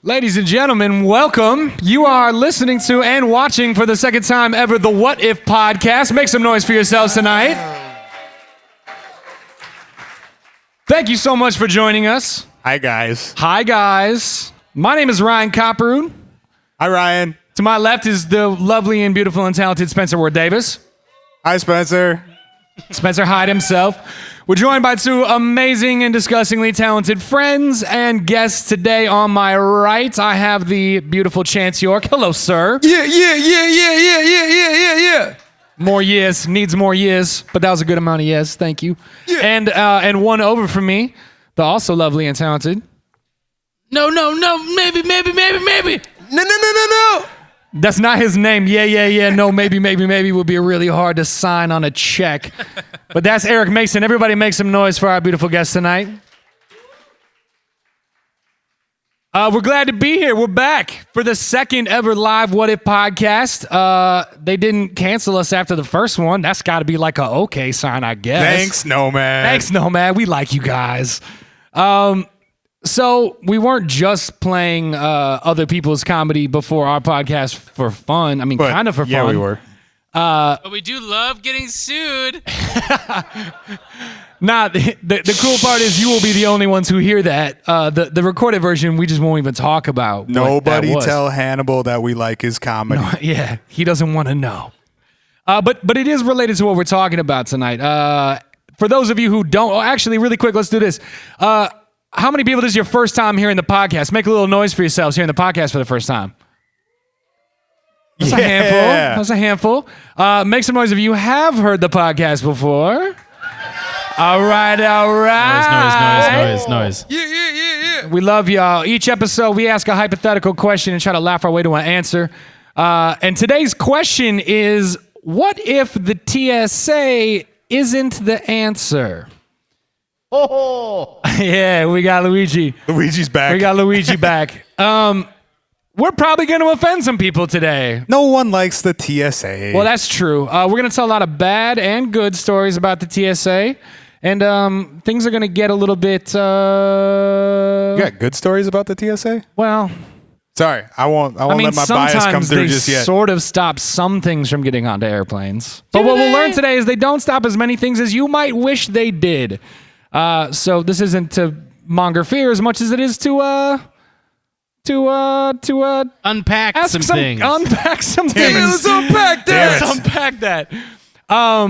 Ladies and gentlemen, welcome. You are listening to and watching for the second time ever the What If podcast. Make some noise for yourselves tonight. Thank you so much for joining us. Hi, guys. Hi, guys. My name is Ryan Copperoon. Hi, Ryan. To my left is the lovely and beautiful and talented Spencer Ward Davis. Hi, Spencer. Spencer Hyde himself. We're joined by two amazing and disgustingly talented friends and guests today. On my right, I have the beautiful Chance York. Hello, sir. Yeah. More years, needs more years, but that was a good amount of years. Thank you. Yeah. And one over from me, the also lovely and talented. No, maybe. No. That's not his name. Yeah. No, maybe would be really hard to sign on a check. But that's Eric Mason. Everybody make some noise for our beautiful guest tonight. We're glad to be here. We're back for the second ever live What If podcast. They didn't cancel us after the first one. That's got to be like a okay sign, I guess. Thanks, Nomad. We like you guys. So we weren't just playing other people's comedy before our podcast for fun. I mean, kind of for fun. Yeah, we were. But we do love getting sued. Nah, the cool part is you will be the only ones who hear that. The recorded version, we just won't even talk about. Nobody tell Hannibal that we like his comedy. No, yeah, he doesn't want to know. But it is related to what we're talking about tonight. For those of you who don't, actually, really quick, let's do this. How many people this is your first time hearing the podcast? Make a little noise for yourselves hearing the podcast for the first time. That's a handful. Make some noise if you have heard the podcast before. All right. Noise. Yeah. We love y'all. Each episode, we ask a hypothetical question and try to laugh our way to an answer. And today's question is, what if the TSA isn't the answer? Oh. Yeah, we got Luigi. Luigi's back. We got Luigi back. We're probably going to offend some people today. No one likes the TSA. Well, that's true. We're going to tell a lot of bad and good stories about the TSA. And things are going to get a little bit... You got good stories about the TSA? Well... Sorry, I won't let my bias come through just yet. They sort of stop some things from getting onto airplanes. But what we'll learn today is they don't stop as many things as you might wish they did. So this isn't to monger fear as much as it is to unpack some things. Unpack some things. Let's unpack that. Let's unpack that.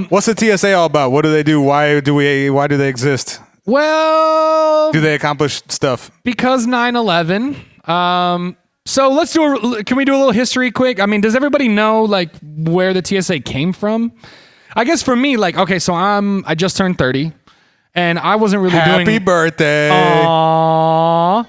What's the TSA all about? What do they do? Why do they exist? Well, do they accomplish stuff? Because 9/11. So let's can we do a little history quick? I mean, does everybody know like where the TSA came from? I guess for me, like, okay, so I just turned 30 and I wasn't really doing Happy birthday. Aww.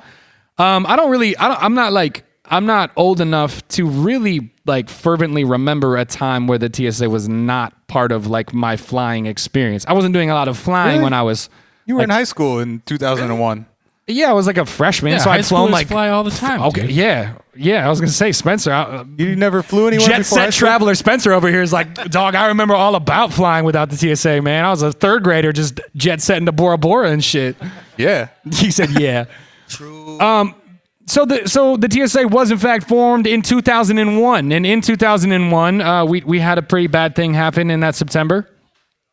I'm not old enough to really like fervently remember a time where the TSA was not part of like my flying experience. I wasn't doing a lot of flying when I was. You were in high school in 2001. Yeah, I was like a freshman, so I'd flown like fly all the time. Okay, dude. Yeah. I was gonna say Spencer. You never flew anywhere Jet before? set traveler Spencer over here is like, dog. I remember all about flying without the TSA, man. I was a third grader, just jet setting to Bora Bora and shit. Yeah, he said, yeah. True. So the TSA was in fact formed in 2001, and in 2001, we had a pretty bad thing happen in that September,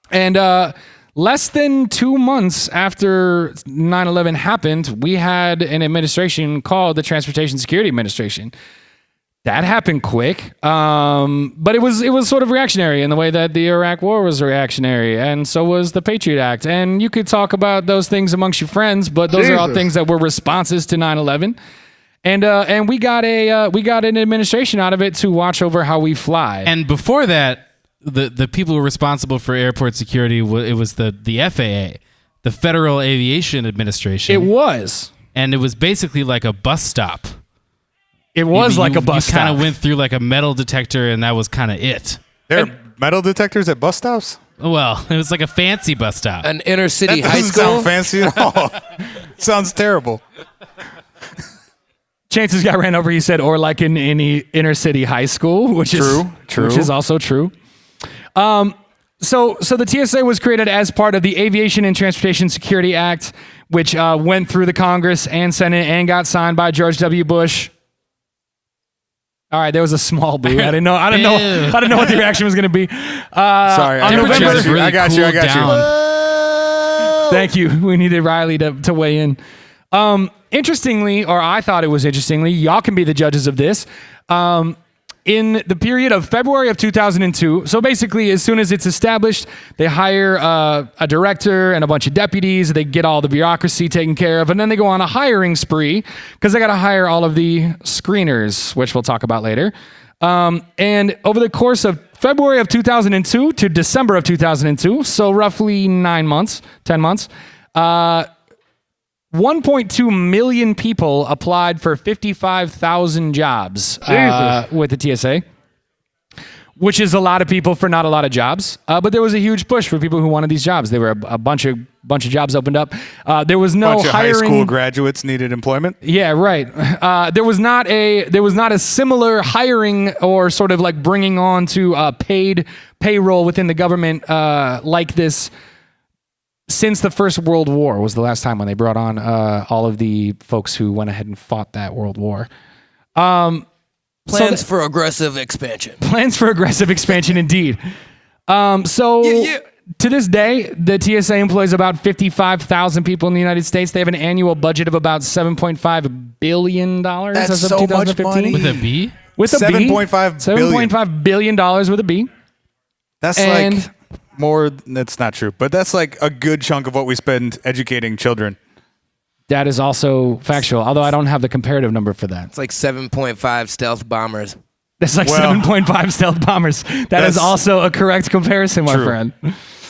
and less than 2 months after 9/11 happened, we had an administration called the Transportation Security Administration. That happened quick, but it was sort of reactionary in the way that the Iraq War was reactionary, and so was the Patriot Act. And you could talk about those things amongst your friends, but those are all things that were responses to 9/11. And we got an administration out of it to watch over how we fly. And before that, the people who were responsible for airport security, it was the FAA, the Federal Aviation Administration. It was. And it was basically like a bus stop. It was like a bus stop. You kind of went through like a metal detector, and that was kind of it. There are metal detectors at bus stops? Well, it was like a fancy bus stop. An inner city high Doesn't school? sound fancy at all. Sounds terrible. Chances got ran over, he said, or like in any inner city high school, which True. is also true. So the TSA was created as part of the Aviation and Transportation Security Act, which went through the Congress and Senate and got signed by George W. Bush. All right, there was a small boo. I didn't know what the reaction was going to be. Sorry, on November, really I got you. Thank you. We needed Riley to weigh in. Interestingly, or I thought it was interestingly, y'all can be the judges of this. In the period of February of 2002, so basically as soon as it's established, they hire a director and a bunch of deputies. They get all the bureaucracy taken care of, and then they go on a hiring spree because they got to hire all of the screeners, which we'll talk about later. And over the course of February of 2002 to December of 2002, so roughly 10 months, 1.2 million people applied for 55,000 jobs with the TSA, which is a lot of people for not a lot of jobs. But there was a huge push for people who wanted these jobs. There were a bunch of jobs opened up. There was no bunch of hiring. high school graduates needed employment. Yeah, right. There was not a similar hiring or sort of like bringing on to paid payroll within the government like this. Since the First World War was the last time when they brought on all of the folks who went ahead and fought that World War. Plans for aggressive expansion. Plans for aggressive expansion, indeed. To this day, the TSA employs about 55,000 people in the United States. They have an annual budget of about $7.5 billion. That's as of so much 2015. money. With a B? With a B. $7.5 billion. $7.5 billion with a B. That's And- like more. That's not true, but that's like a good chunk of what we spend educating children. That is also factual, although I don't have the comparative number for that. It's like 7.5 stealth bombers. It's like Well, 7.5 stealth bombers. That is that's also a correct comparison, my true. friend.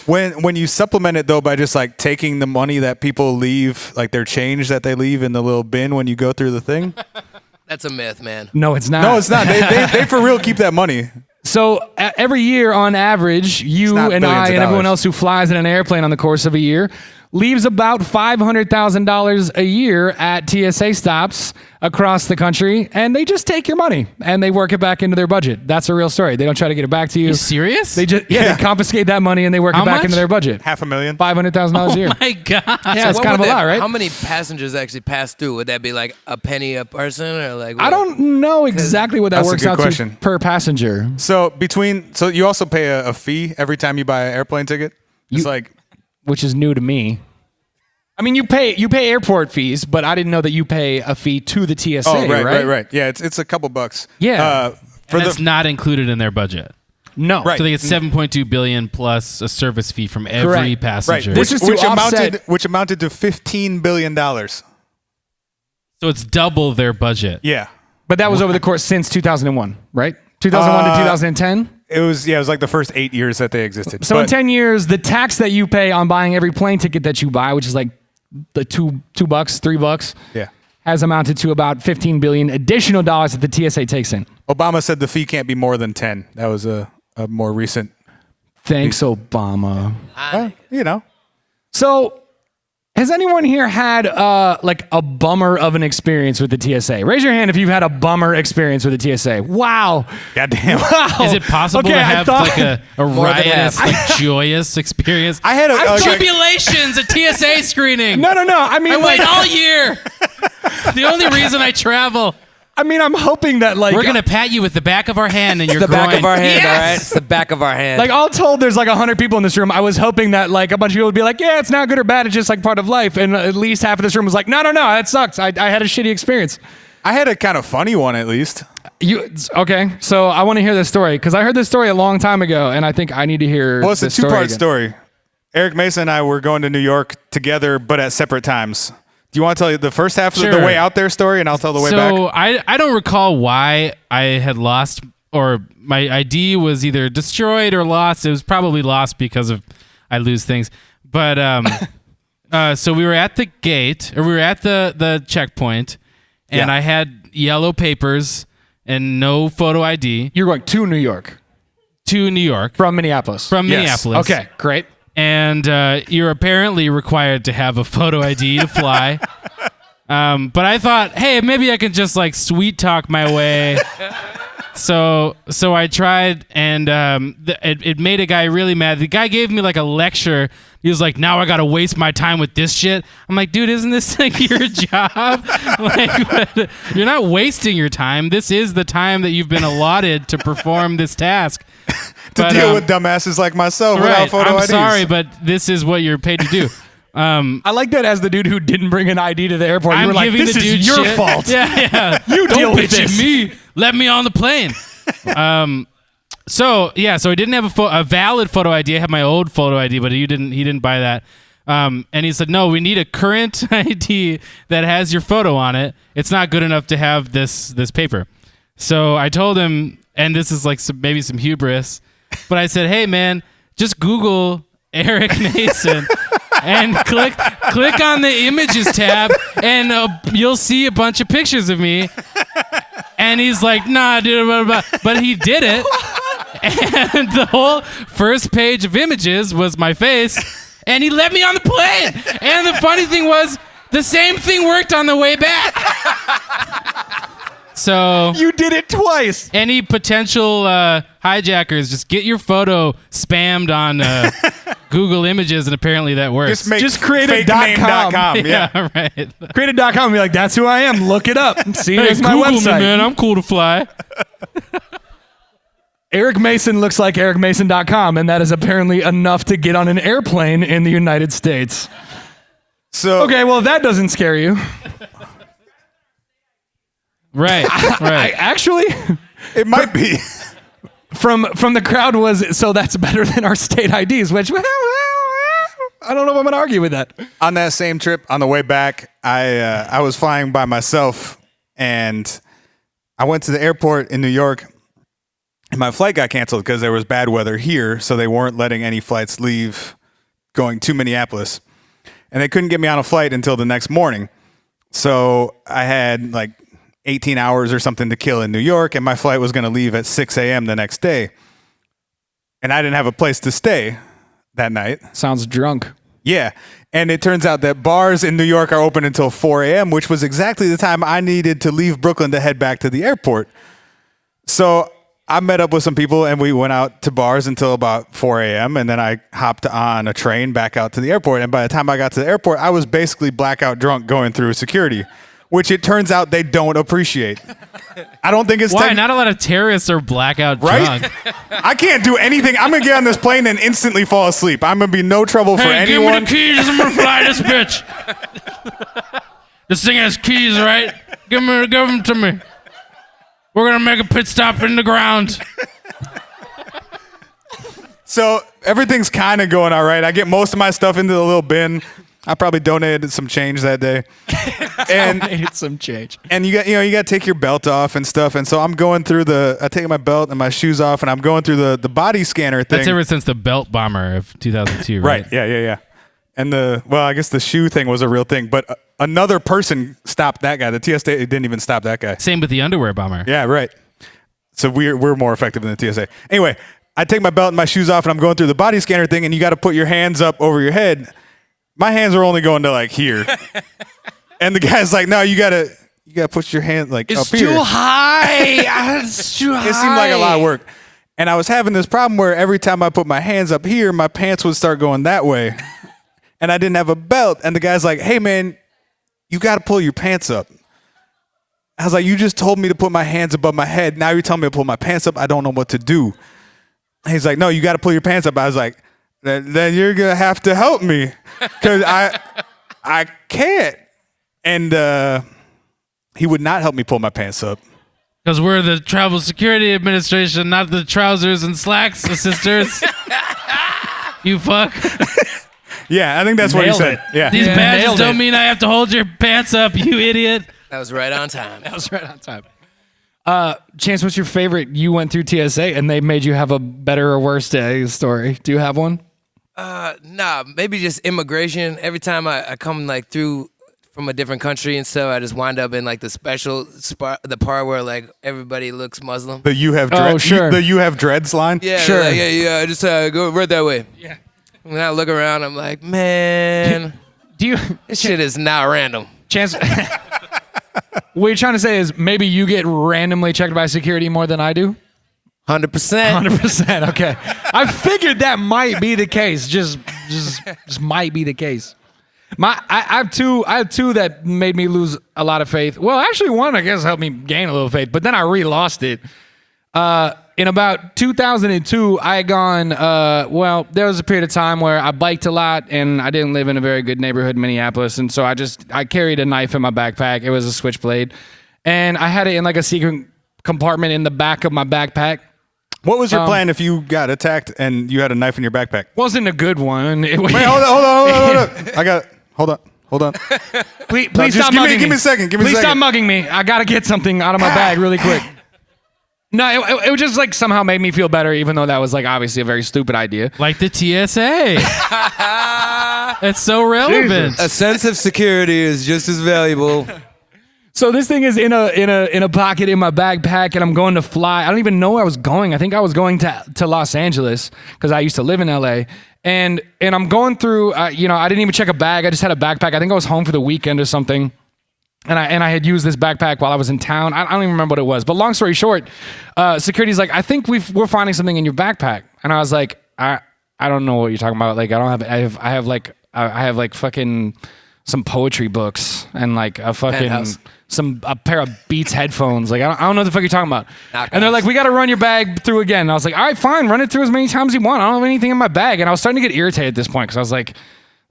When you supplement it though by just like taking the money that people leave, like their change that they leave in the little bin when you go through the thing. That's a myth, man. No, it's not. No, it's not. They for real keep that money. So every year, on average, you not and billions I of and everyone dollars. else who flies in an airplane on the course of a year leaves about $500,000 a year at TSA stops across the country, and they just take your money and they work it back into their budget. That's a real story. They don't try to get it back to you. You serious? They just they confiscate that money and they work How it back much? into their budget. $500,000. $500,000 a year. My God. Yeah, it's What kind of would a lot, that- right? How many passengers actually pass through? Would that be like a penny a person or like? I don't know exactly what that That's a works good out question. to per passenger. So you also pay a fee every time you buy an airplane ticket. It's like Which is new to me. I mean, you pay airport fees, but I didn't know that you pay a fee to the TSA. right. Yeah, it's a couple bucks. Yeah. For That's not included in their budget. No. Right. So they get $7.2 billion plus a service fee from every Correct. right, passenger. This is to offset- which amounted to $15 billion. So it's double their budget. Yeah. But that was over the course since 2001, right? 2001 to 2010. It was like the first 8 years that they existed. So in But 10 years, the tax that you pay on buying every plane ticket that you buy, which is like the $2, $3, yeah. has amounted to about 15 billion additional dollars that the TSA takes in. Obama said the fee can't be more than 10. That was a more recent, Thanks, Obama. you know. So, has anyone here had like a bummer of an experience with the TSA? Raise your hand if you've had a bummer experience with the TSA. Wow. Goddamn. Wow. Is it possible Okay, to I have thought- like a riotous, half. like joyous experience? I had a Tribulations at TSA screening. No. I mean, I like, wait all year. The only reason I travel. I'm hoping that like We're gonna pat you with the back of our hand and your The back groin. of our hand, Yes! all right? It's the back of our hand. Like all told, there's like 100 people in this room. I was hoping that like a bunch of people would be like, yeah, it's not good or bad. It's just like part of life. And at least half of this room was like, no, that sucks. I had a shitty experience. I had a kind of funny one at least. Okay, so I want to hear this story because I heard this story a long time ago, and I think I need to hear. Well, it's a this story two-part again. story. Eric Mason and I were going to New York together, but at separate times. Do you want to tell you the first half of the Sure. way out there story, and I'll tell the way back? So I don't recall why I had lost, or my ID was either destroyed or lost. It was probably lost because of I lose things. But so we were at the gate, or we were at the checkpoint, and Yeah. I had yellow papers and no photo ID You're going to New York to New York from Minneapolis. from Yes. Minneapolis. Okay, great. And you're apparently required to have a photo ID to fly. But I thought, hey, maybe I can just like sweet talk my way So I tried, and it made a guy really mad. The guy gave me like a lecture. He was like, "Now I gotta waste my time with this shit." I'm like, "Dude, isn't this like your job? Like, you're not wasting your time. This is the time that you've been allotted to perform this task." To deal with dumbasses like myself without Right. photo I'm IDs. sorry, but this is what you're paid to do. I like that as the dude who didn't bring an ID to the airport. You I'm were like, giving this the dude is your shit. fault. Yeah. You Don't deal with bitch at this. me. Let me on the plane. So I didn't have a valid photo ID. I had my old photo ID, but he didn't buy that. And he said, "No, we need a current ID that has your photo on it. It's not good enough to have this paper." So I told him, and this is like maybe some hubris, but I said, "Hey man, just Google Eric Mason." And click on the images tab, and you'll see a bunch of pictures of me. And he's like, "Nah, dude," blah, blah, blah. But he did it. And the whole first page of images was my face, and he let me on the plane. And the funny thing was, the same thing worked on the way back. So You did it twice. any potential hijackers, just get your photo spammed on Google Images, and apparently that works. Just create a fakename.com. Yeah. yeah, right. Create a .com and be like, that's who I am. Look it up. See, Hey, there's my Google website. me, man. I'm cool to fly. Eric Mason looks like ericmason.com, and that is apparently enough to get on an airplane in the United States. So Okay, well, if that doesn't scare you. Right. Actually, it might be. from the crowd was, so that's better than our state IDs, which, I don't know if I'm going to argue with that. On that same trip, on the way back, I was flying by myself, and I went to the airport in New York, and my flight got canceled because there was bad weather here, so they weren't letting any flights leave going to Minneapolis. And they couldn't get me on a flight until the next morning. So I had like 18 hours or something to kill in New York, and my flight was going to leave at 6 a.m. the next day. And I didn't have a place to stay that night. Sounds drunk. Yeah. And it turns out that bars in New York are open until 4 a.m., which was exactly the time I needed to leave Brooklyn to head back to the airport. So I met up with some people, and we went out to bars until about 4 a.m., and then I hopped on a train back out to the airport. And by the time I got to the airport, I was basically blackout drunk going through security, which it turns out they don't appreciate. I don't think it's Why? Not a lot of terrorists are blackout right? drunk. I can't do anything. I'm going to get on this plane and instantly fall asleep. I'm going to be no trouble for Hey, anyone. give me the keys. I'm gonna fly this bitch. This thing has keys, right? Give them to me. We're gonna make a pit stop in the ground. So everything's kind of going all right. I get most of my stuff into the little bin. I probably donated some change that day. And Made some change. and you got to take your belt off and stuff. And so I'm going through I take my belt and my shoes off, and I'm going through the body scanner thing. That's ever since the belt bomber of 2002, right? Right. Yeah. And I guess the shoe thing was a real thing, but another person stopped that guy. The TSA didn't even stop that guy. Same with the underwear bomber. Yeah, right. So we're more effective than the TSA. Anyway, I take my belt and my shoes off, and I'm going through the body scanner thing, and you got to put your hands up over your head. My hands are only going to like here, and the guy's like, "No, you gotta put your hand like It's up here." too high. It's too high. It seemed like a lot of work, and I was having this problem where every time I put my hands up here, my pants would start going that way, and I didn't have a belt. And the guy's like, "Hey, man, you got to pull your pants up." I was like, "You just told me to put my hands above my head. Now you're telling me to pull my pants up. I don't know what to do." And he's like, "No, you got to pull your pants up." I was like, then you're going to have to help me because I can't. And he would not help me pull my pants up. Because we're the Travel Security Administration, not the trousers and slacks sisters. You fuck. Yeah, I think that's what he Nailed said. it. Yeah. These badges nailed don't it. mean I have to hold your pants up, you idiot. That was right on time. That was right on time. Chance, what's your favorite? You went through TSA and they made you have a better or worse day story. Do you have one? Nah, maybe just immigration. Every time I come like through from a different country and stuff, I just wind up in like the special spot, the part where like everybody looks Muslim. The you have Oh, sure. the you have dreads line. Yeah, Sure. like, yeah. Just go right that way. Yeah. When I look around, I'm like, man, Do you, this shit is not random. Chance? what you're trying to say is maybe you get randomly checked by security more than I do? 100%. 100%. Okay. I figured that might be the case. Just might be the case. I have two that made me lose a lot of faith. Well, actually, one I guess helped me gain a little faith, but then I re-lost it. In about 2002, I had gone. There was a period of time where I biked a lot, and I didn't live in a very good neighborhood in Minneapolis, and so I carried a knife in my backpack. It was a switchblade, and I had it in like a secret compartment in the back of my backpack. What was your plan if you got attacked and you had a knife in your backpack? Wasn't a good one. Wait, hold on. Hold on. Please stop mugging me. Give me a second. Please stop mugging me. I gotta get something out of my bag really quick. No, it just like somehow made me feel better, even though that was like obviously a very stupid idea. Like the TSA. It's so relevant. A sense of security is just as valuable. So this thing is in a pocket in my backpack, and I'm going to fly. I don't even know where I was going. I think I was going to Los Angeles because I used to live in LA. And I'm going through. I didn't even check a bag. I just had a backpack. I think I was home for the weekend or something. And I had used this backpack while I was in town. I don't even remember what it was. But long story short, security's like, I think we're finding something in your backpack. And I was like, I don't know what you're talking about. Like I have like fucking some poetry books and like a fucking a pair of Beats headphones. Like I don't know what the fuck you're talking about. And they're like, we got to run your bag through again. And I was like, all right, fine, run it through as many times as you want. I don't have anything in my bag. And I was starting to get irritated at this point because I was like,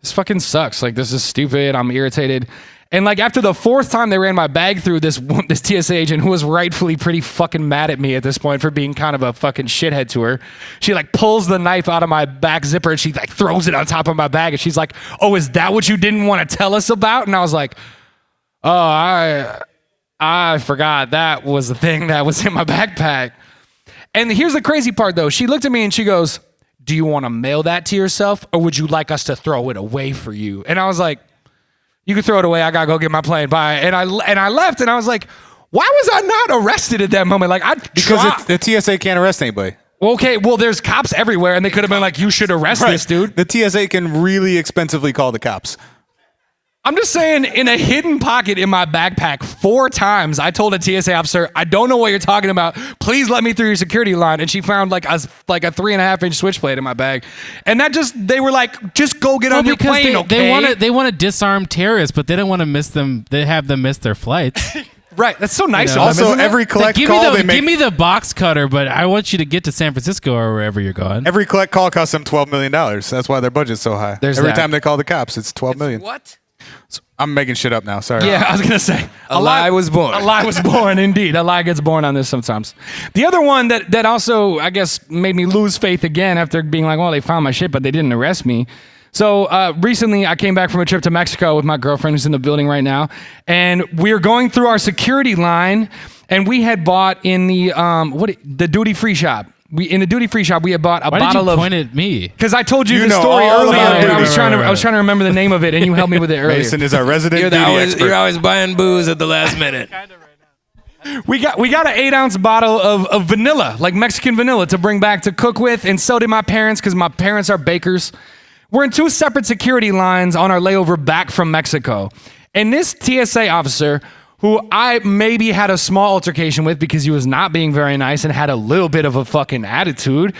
this fucking sucks. Like this is stupid. I'm irritated. And like after the fourth time they ran my bag through, this TSA agent who was rightfully pretty fucking mad at me at this point for being kind of a fucking shithead to her, she like pulls the knife out of my back zipper and she like throws it on top of my bag and she's like, "Oh, is that what you didn't want to tell us about?" And I was like, "Oh, I forgot that was the thing that was in my backpack." And here's the crazy part though. She looked at me and she goes, "Do you want to mail that to yourself or would you like us to throw it away for you?" And I was like, "You can throw it away. I gotta go get my plane. Bye." And I left, and I was like, "Why was I not arrested at that moment?" Like because the TSA can't arrest anybody. Okay, well, there's cops everywhere, and they could have been like, "You should arrest this dude." The TSA can really expensively call the cops. I'm just saying, in a hidden pocket in my backpack, 4 times, I told a TSA officer, "I don't know what you're talking about. Please let me through your security line." And she found like a 3.5-inch switchblade in my bag. And they were like, "Just go get on your plane, okay?" They want to disarm terrorists, but they don't want to miss them. They have them miss their flights. Right. That's so nice. Also, every collect like, call give me the box cutter, but I want you to get to San Francisco or wherever you're going. Every collect call costs them $12 million. That's why their budget's so high. Every time they call the cops, it's $12 million. What? I'm making shit up now. Sorry. Yeah, I was gonna say a lie was born. A lie was born, indeed. A lie gets born on this sometimes. The other one that also I guess made me lose faith again after being like, well, they found my shit, but they didn't arrest me. So recently, I came back from a trip to Mexico with my girlfriend, who's in the building right now, and we were going through our security line, and we had bought in the duty-free shop. In the duty-free shop, we had bought a bottle of... Why did you point at me? Because I told you the story earlier, and I was trying to remember the name of it, and you helped me with it earlier. Mason is our resident duty expert. You're always buying booze at the last minute. We got an 8-ounce bottle of vanilla, like Mexican vanilla, to bring back to cook with, and so did my parents, because my parents are bakers. We're in 2 separate security lines on our layover back from Mexico, and this TSA officer, who I maybe had a small altercation with because he was not being very nice and had a little bit of a fucking attitude,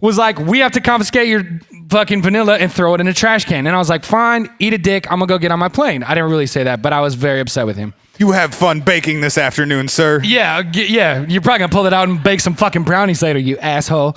was like, "We have to confiscate your fucking vanilla and throw it in a trash can." And I was like, "Fine, eat a dick. I'm gonna go get on my plane." I didn't really say that, but I was very upset with him. "You have fun baking this afternoon, sir." Yeah. You're probably gonna pull it out and bake some fucking brownies later, you asshole.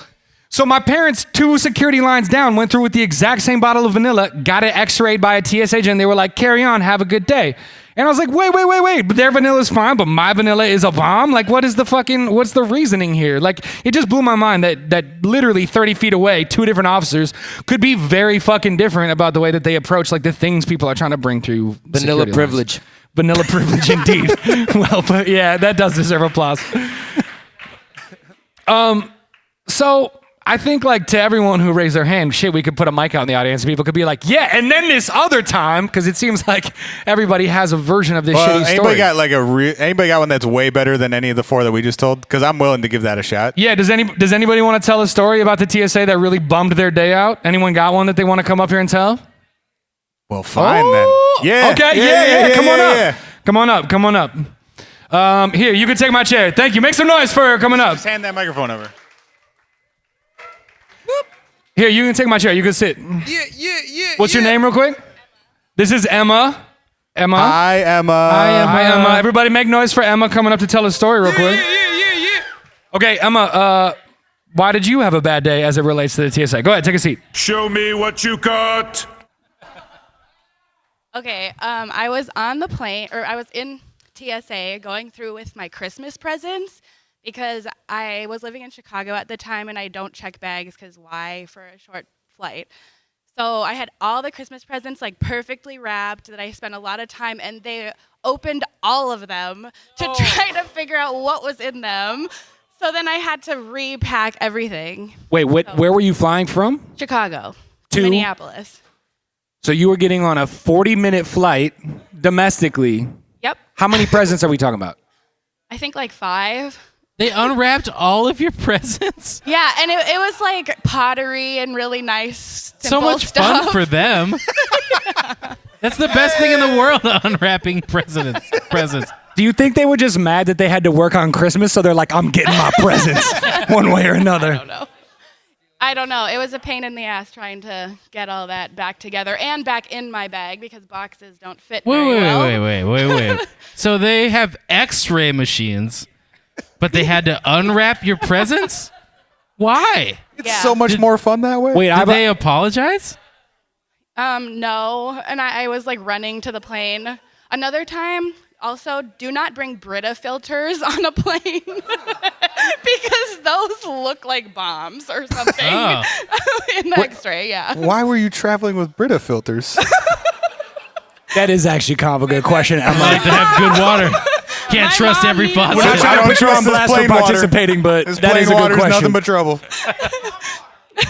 So my parents, 2 security lines down, went through with the exact same bottle of vanilla, got it x-rayed by a TSA agent, and they were like, "Carry on, have a good day." And I was like, wait, but their vanilla's fine, but my vanilla is a bomb? Like, what's the reasoning here? Like, it just blew my mind that literally 30 feet away, 2 different officers could be very fucking different about the way that they approach, like, the things people are trying to bring through vanilla privilege. Lines. Vanilla privilege, indeed. Well, but yeah, that does deserve applause. So... I think, like, to everyone who raised their hand, shit, we could put a mic out in the audience and people could be like, "Yeah, and then this other time," because it seems like everybody has a version of this shitty story. Anybody got one that's way better than any of the 4 that we just told? Because I'm willing to give that a shot. Yeah, does anybody want to tell a story about the TSA that really bummed their day out? Anyone got one that they want to come up here and tell? Well, fine then. Yeah. Okay, yeah. Come on up. Come on up. Here, you can take my chair. Thank you. Make some noise for her coming up. Just hand that microphone over. Here, you can take my chair. You can sit. Yeah. What's your name real quick? This is Emma. Emma. Hi, Emma. Hi, Emma. Everybody make noise for Emma coming up to tell a story real quick. Yeah. Okay, Emma, why did you have a bad day as it relates to the TSA? Go ahead, take a seat. Show me what you got. Okay, I was on the plane, or I was in TSA going through with my Christmas presents because I was living in Chicago at the time and I don't check bags because why for a short flight. So I had all the Christmas presents like perfectly wrapped that I spent a lot of time, and they opened all of them to try to figure out what was in them. So then I had to repack everything. Wait, where were you flying from? Chicago To? Minneapolis. So you were getting on a 40-minute flight domestically. Yep. How many presents are we talking about? I think like 5. They unwrapped all of your presents. Yeah, and it was like pottery and really nice, So simple much stuff. fun for them. That's the best thing in the world, unwrapping presents. Do you think they were just mad that they had to work on Christmas, so they're like, I'm getting my presents one way or another? I don't know. It was a pain in the ass trying to get all that back together and back in my bag because boxes don't fit very well. Wait. So they have X-ray machines, but they had to unwrap your presents? Why? It's so much more fun that way. Wait, Did they apologize? No, and I was like running to the plane. Another time, also, do not bring Brita filters on a plane because those look like bombs or something in the X-ray. Yeah. Why were you traveling with Brita filters? That is actually kind of a good question, I Emma. like to have good water. Can't My trust mom every used- faucet. We're not trying to put you on trust this blast for plain water. participating, but This that plain is a good water's question. nothing but trouble.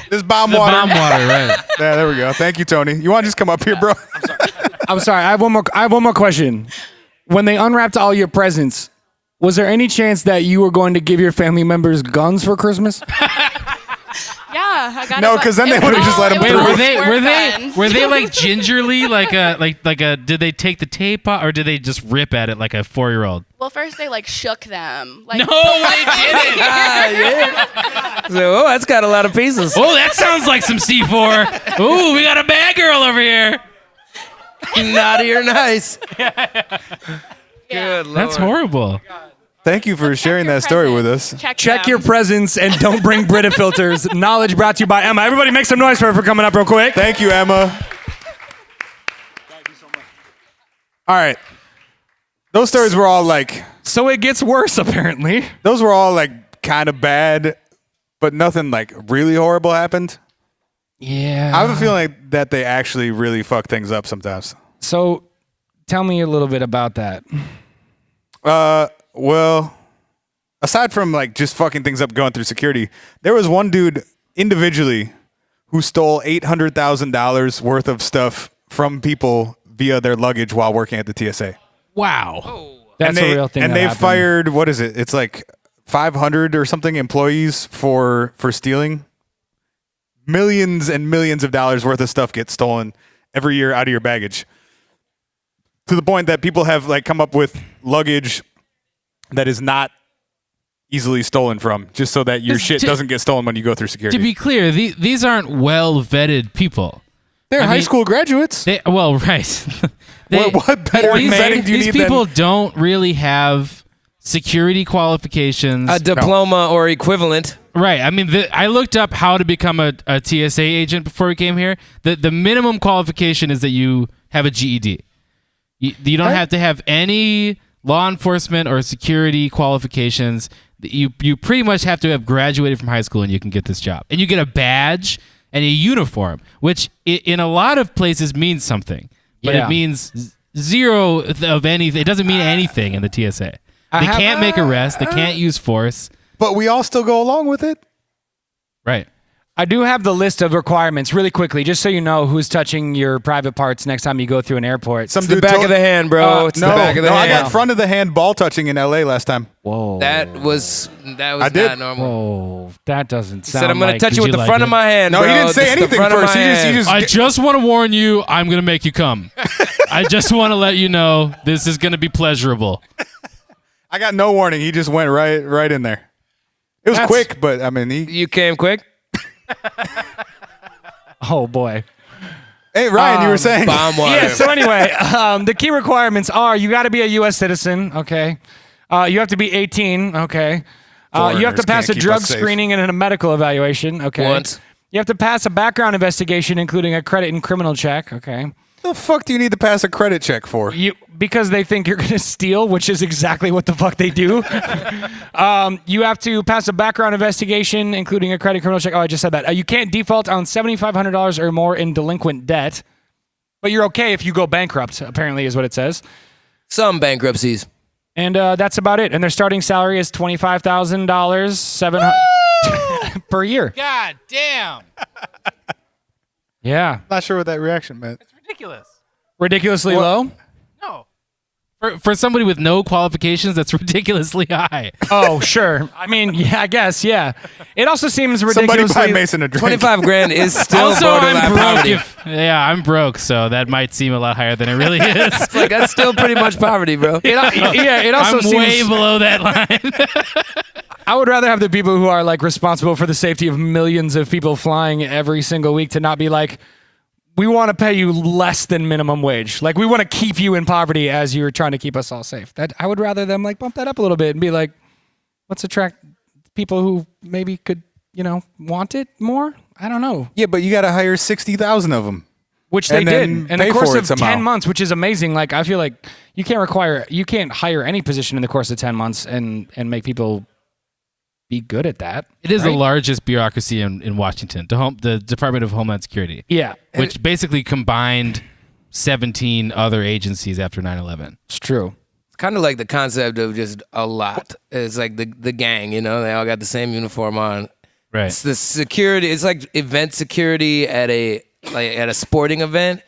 This bomb The water. bomb water, right? Yeah, there we go. Thank you, Tony. You want to just come up here, bro? I'm sorry. I have one more question. When they unwrapped all your presents, was there any chance that you were going to give your family members guns for Christmas? Yeah, I got No, 'cause then they would've just let 'em Wait, through. were they like gingerly like a did they take the tape off or did they just rip at it like a 4-year-old? Well, first they like shook them. Like, No, they didn't. So, that's got a lot of pieces. Oh, that sounds like some C4. Ooh, we got a bad girl over here. Naughty or nice. yeah. Good Lord. That's horrible. Thank you for Check sharing your that story with presents. us. Check them. your presents and don't bring Brita filters. Knowledge brought to you by Emma. Everybody make some noise for her for coming up real quick. Thank you, Emma. Thank you so much. All right. Those stories were all like, So it gets worse, apparently. those were all like kind of bad, but nothing like really horrible happened. Yeah. I have a feeling that they actually really fuck things up sometimes. So tell me a little bit about that. Well, aside from like just fucking things up going through security, there was one dude individually who stole $800,000 worth of stuff from people via their luggage while working at the TSA. Wow. That's and they, a real thing. And that they happened. fired, what is it? It's like 500 or something employees for stealing. Millions and millions of dollars worth of stuff gets stolen every year out of your baggage. To the point that people have like come up with luggage that is not easily stolen from, just so that your Just shit to- doesn't get stolen when you go through To security. be clear, these aren't well vetted people. They're I high mean- school graduates. Well, right. What better these vetting do you these need people than... don't really have security qualifications. A diploma or equivalent. Right. I mean, I looked up how to become a TSA agent before we came here. The minimum qualification is that you have a GED. You don't have to have any law enforcement or security qualifications. You pretty much have to have graduated from high school and you can get this job. And you get a badge and a uniform, which in a lot of places means something. But Yeah. it means zero of anything. It doesn't mean anything in the TSA. They can't make arrests. They can't use force. But we all still go along with it. Right. I do have the list of requirements really quickly, just so you know who's touching your private parts next time you go through an airport. Some The dude back told- of the hand, bro. It's no, the back of the no, I hand. got front of the hand ball touching in LA last time. Whoa. That was I did. not normal. Whoa. That doesn't He sound said, I'm going to like... touch you did with you the like front it? of my hand, No, bro. he didn't say Just the anything front of first. my He hand. just I just want to warn you, I'm going to make you come. I just want to let you know this is going to be pleasurable. I got no warning. He just went right in there. It was quick, but I mean, You came quick. Oh boy. Hey, Ryan, you were saying. Bomb water. Yeah. So anyway, the key requirements are: you got to be a U.S. citizen. Okay. You have to be 18. Okay. You have to Foreigners pass a can't keep drug us safe. screening and a medical evaluation. Okay. Once. You have to pass a background investigation, including a credit and criminal check. Okay. The fuck do you need to pass a credit check for? Because they think you're going to steal, which is exactly what the fuck they do. You have to pass a background investigation, including a credit criminal check. Oh, I just said that. You can't default on $7,500 or more in delinquent debt, but you're okay if you go bankrupt, apparently is what it says. Some bankruptcies. And that's about it. And their starting salary is $25,000, per year. God damn. Yeah. Not sure what that reaction meant. Ridiculous. Ridiculously low? No. For somebody with no qualifications, that's ridiculously high. Oh, sure. I mean, yeah, I guess, yeah. It also seems Somebody ridiculously... buy Mason a drink. 25 grand is still Also, borderline I'm broke. poverty. I'm broke, so that might seem a lot higher than it really is. It's like that's still pretty much poverty, bro. It also I'm seems... way below that line. I would rather have the people who are like responsible for the safety of millions of people flying every single week to not be like, we want to pay you less than minimum wage. Like, we want to keep you in poverty as you're trying to keep us all safe. That I would rather them like bump that up a little bit and be like, let's attract people who maybe could, want it more. I don't know. Yeah, but you got to hire 60,000 of them. Which they And did then in the pay course for it of somehow. 10 months, which is amazing. Like, I feel like you can't hire any position in the course of 10 months and make people be good at that. It is right? the largest bureaucracy in Washington, the Department of Homeland Security. Yeah. Which basically combined 17 other agencies after 9/11. It's true. It's kind of like the concept of just a lot. It's like the gang, they all got the same uniform on. Right. It's the security. It's like event security at a sporting event.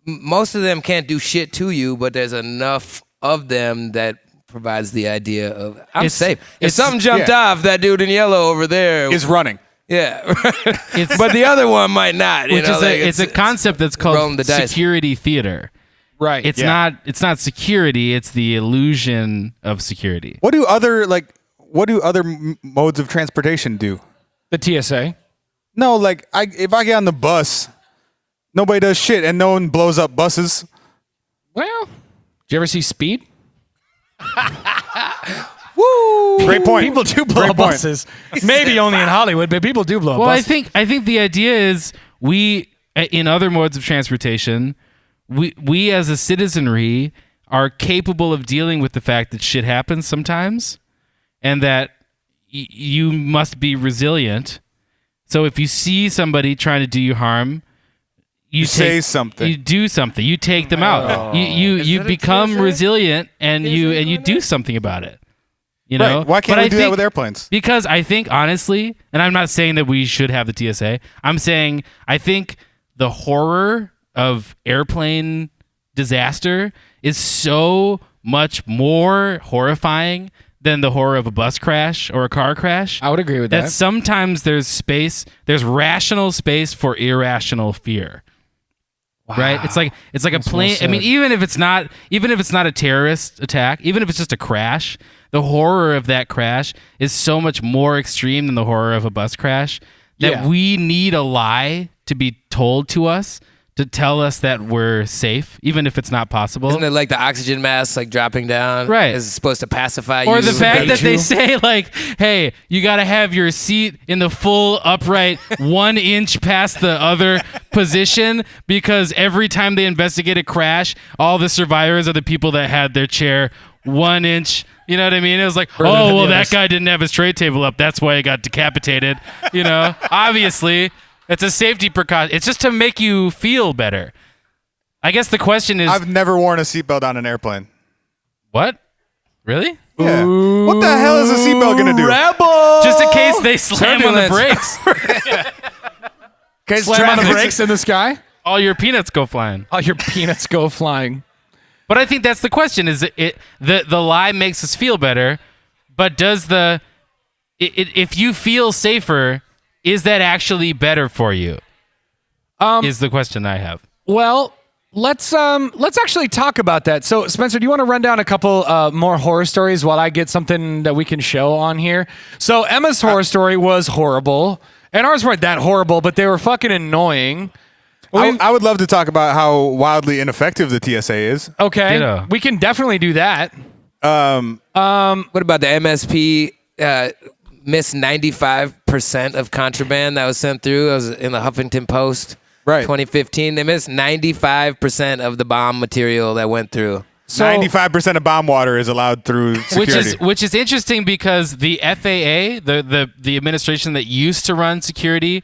Most of them can't do shit to you, but there's enough of them that provides the idea of I'm safe. If something jumped off, that dude in yellow over there Is running. yeah. But the other one might not. Which is it's a concept that's called rolling the dice. security theater. Right. It's not security, it's the illusion of security. What do other modes of transportation do? The TSA. No, like if I get on the bus, nobody does shit and no one blows up buses. Well, did you ever see Speed? Woo! Great point. People do blow Great up point. buses. Maybe only in Hollywood, but people do blow up Well, buses. I think the idea is we in other modes of transportation, we as a citizenry are capable of dealing with the fact that shit happens sometimes, and that you must be resilient. So if you see somebody trying to do you harm, you say something. You do something. You take them out. You that a become TSA? resilient, and you do something about it. You know? Right. Why can't But we I do that think- with airplanes? Because I think, honestly, and I'm not saying that we should have the TSA, I'm saying I think the horror of airplane disaster is so much more horrifying than the horror of a bus crash or a car crash. I would agree with that that. sometimes there's rational space for irrational fear. Right? It's like a plane. I mean, even if it's not a terrorist attack, even if it's just a crash, the horror of that crash is so much more extreme than the horror of a bus crash that Yeah. we need a lie to be told to us to tell us that we're safe, even if it's not possible. Isn't it like the oxygen mask like dropping down? Right. Is supposed to pacify you. Or the fact that they true. say, like, hey, you got to have your seat in the full upright 1 inch past the other position, because every time they investigate a crash, all the survivors are the people that had their chair 1 inch. You know what I mean? It was like, Further than oh, the well, that others. guy didn't have his tray table up. That's why he got decapitated. Obviously, it's a safety precaution. It's just to make you feel better. I guess the question is, I've never worn a seatbelt on an airplane. what? Really? Yeah. What the hell is a seatbelt gonna do? Just in case they slam on the Turbulence. brakes. Slam on the brakes in the sky. All your peanuts go flying. All your peanuts go flying. But I think that's the question: is the lie makes us feel better, but does if you feel safer, is that actually better for you? Is the question I have. Well, let's actually talk about that. So, Spencer, do you want to run down a couple more horror stories while I get something that we can show on here? So, Emma's horror story was horrible, and ours weren't that horrible, but they were fucking annoying. I would love to talk about how wildly ineffective the TSA is. Okay, Ditto. we can definitely do that. What about the MSP missed 95% of contraband that was sent through? That was in the Huffington Post, Right. 2015. They missed 95% of the bomb material that went through. So, 95% of bomb water is allowed through security. Which is interesting because the FAA, the administration that used to run security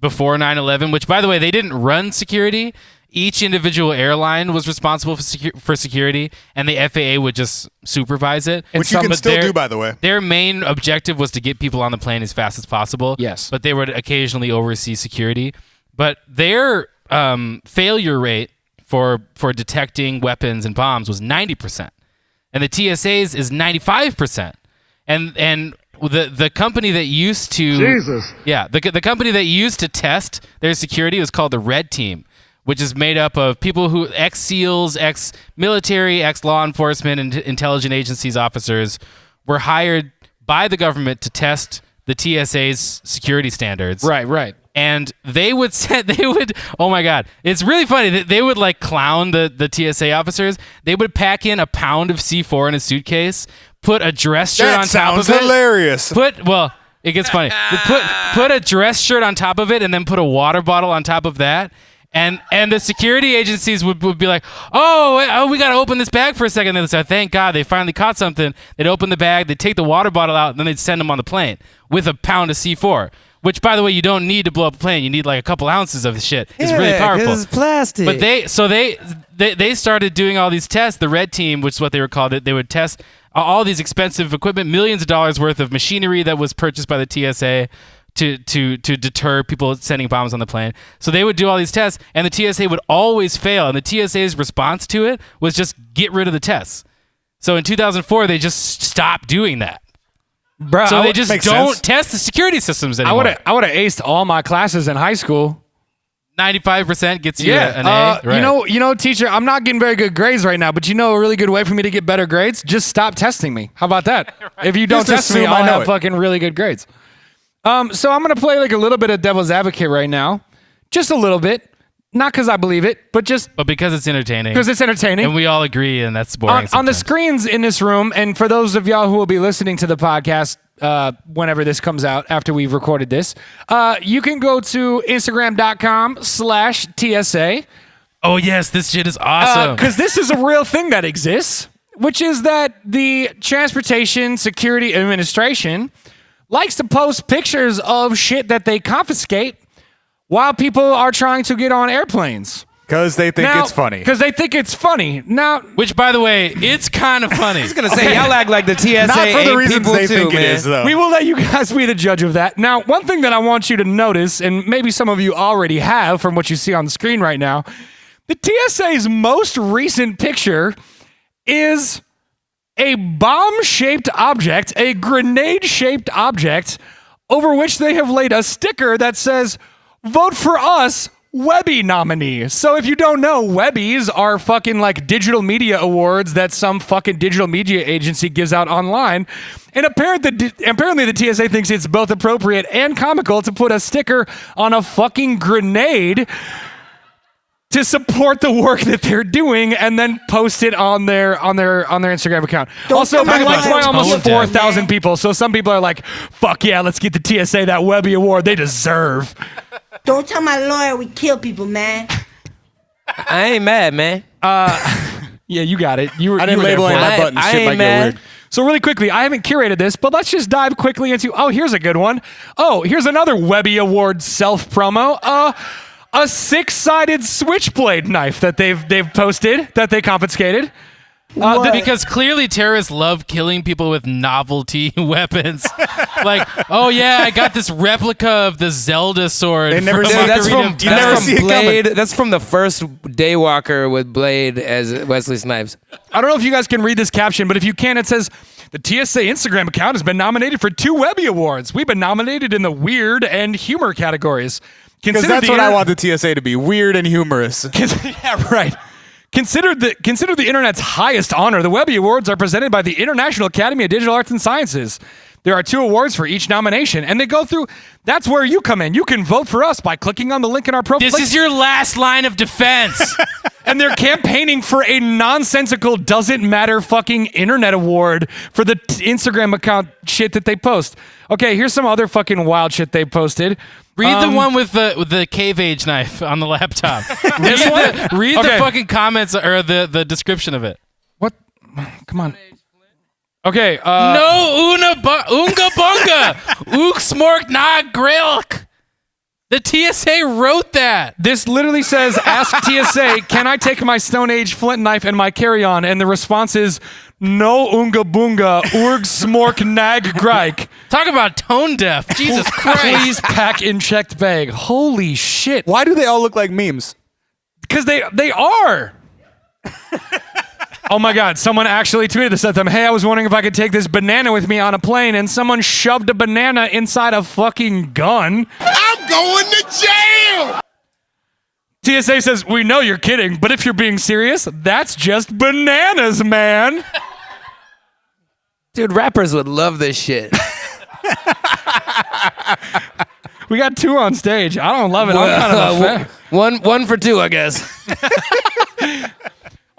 before 9/11, which by the way they didn't run security. Each individual airline was responsible for security, and the FAA would just supervise it. Which you can still do, by the way. Their main objective was to get people on the plane as fast as possible. Yes. But they would occasionally oversee security. But their failure rate for detecting weapons and bombs was 90%. And the TSA's is 95%. And the company that used to the company that used to test their security was called the Red Team, which is made up of people who ex-SEALs, ex-military, ex-law enforcement, and intelligence agencies officers were hired by the government to test the TSA's security standards. right. And they would oh my God, it's really funny. They would like clown the TSA officers. They would pack in a pound of C4 in a suitcase, put a dress shirt on top of it. That sounds hilarious. It gets funny. Put a dress shirt on top of it, and then put a water bottle on top of that. And the security agencies would be like, oh, we got to open this bag for a second. They'd say, thank God they finally caught something. They'd open the bag, they'd take the water bottle out, and then they'd send them on the plane with a pound of C4, which, by the way, you don't need to blow up a plane. You need like a couple ounces of the shit. It's really powerful. It's plastic. But they started doing all these tests. The Red Team, which is what they were called, they would test all these expensive equipment, millions of dollars worth of machinery that was purchased by the TSA to deter people sending bombs on the plane. So they would do all these tests, and the TSA would always fail. And the TSA's response to it was just get rid of the tests. So in 2004, they just stopped doing that. Bro, So they just makes don't sense. test the security systems I anymore. would have aced all my classes in high school. 95% gets you an A. Right. You know, teacher, I'm not getting very good grades right now, but you know a really good way for me to get better grades? Just stop testing me. How about that? If you don't Just test me, assume I I'll know have it. fucking really good grades. So I'm going to play like a little bit of devil's advocate right now. Just a little bit. Not because I believe it, but just But because it's entertaining. because it's entertaining. And we all agree, and that's boring. On the sometimes. screens in this room, and for those of y'all who will be listening to the podcast whenever this comes out after we've recorded this, you can go to Instagram.com/TSA. Oh, yes, this shit is awesome. Because this is a real thing that exists, which is that the Transportation Security Administration likes to post pictures of shit that they confiscate while people are trying to get on airplanes. Because they think it's funny. Because they think it's funny. Now, Which, by the way, it's kind of funny. I was gonna say y'all act like the TSA Not for the ain't reasons people they too, think man. it is, though. we will let you guys be the judge of that. Now, one thing that I want you to notice, and maybe some of you already have from what you see on the screen right now, the TSA's most recent picture is a bomb-shaped object, a grenade-shaped object, over which they have laid a sticker that says, "Vote for us, Webby nominee." So if you don't know, Webbies are fucking like digital media awards that some fucking digital media agency gives out online. And apparently the TSA thinks it's both appropriate and comical to put a sticker on a fucking grenade to support the work that they're doing and then post it on their Instagram account. Also, come been on, liked by don't almost do that. 4,000 people. So some people are like, fuck yeah, let's get the TSA that Webby award they deserve. Don't tell my lawyer we kill people, man. I ain't mad, man. Yeah, you got it. You were I didn't you were there label for any it. of my I- buttons. I Shit ain't might get mad. weird. So really quickly, I haven't curated this, but let's just dive quickly into, here's a good one. Oh, here's another Webby Award self-promo. A 6-sided switchblade knife that they've posted, that they confiscated. Because clearly terrorists love killing people with novelty weapons. Like, oh yeah, I got this replica of the Zelda sword. They never from see- Dude, that's Ocarina from, of You never that's see from it coming. Blade. That's from the first Daywalker with Blade as Wesley Snipes. I don't know if you guys can read this caption, but if you can, it says, The TSA Instagram account has been nominated for 2 Webby Awards. We've been nominated in the weird and humor categories. Because that's what I want the TSA to be, weird and humorous. Yeah, right. Considered the internet's highest honor, the Webby Awards are presented by the International Academy of Digital Arts and Sciences. There are 2 awards for each nomination, and they go through. That's where you come in. You can vote for us by clicking on the link in our profile. This is your last line of defense. And they're campaigning for a nonsensical, doesn't matter fucking internet award for the Instagram account shit that they post. Okay, here's some other fucking wild shit they posted. Read the one with the cave age knife on the laptop. read Okay. the fucking comments or the description of it. What? Come on. Okay. No unga bunga ook smork na grilk. The TSA wrote that. This literally says, ask TSA, can I take my Stone Age flint knife and my carry-on? And the response is, no unga bunga, urg smork nag grike. Talk about tone deaf. Jesus Christ. Please pack in checked bag. Holy shit. Why do they all look like memes? Because they are. Oh my God, someone actually tweeted this at them. Hey, I was wondering if I could take this banana with me on a plane, and someone shoved a banana inside a fucking gun. I'm going to jail! TSA says, we know you're kidding, but if you're being serious, that's just bananas, man. Dude, rappers would love this shit. We got 2 on stage. I don't love it. I'm kind of a fan. One for 2, I guess.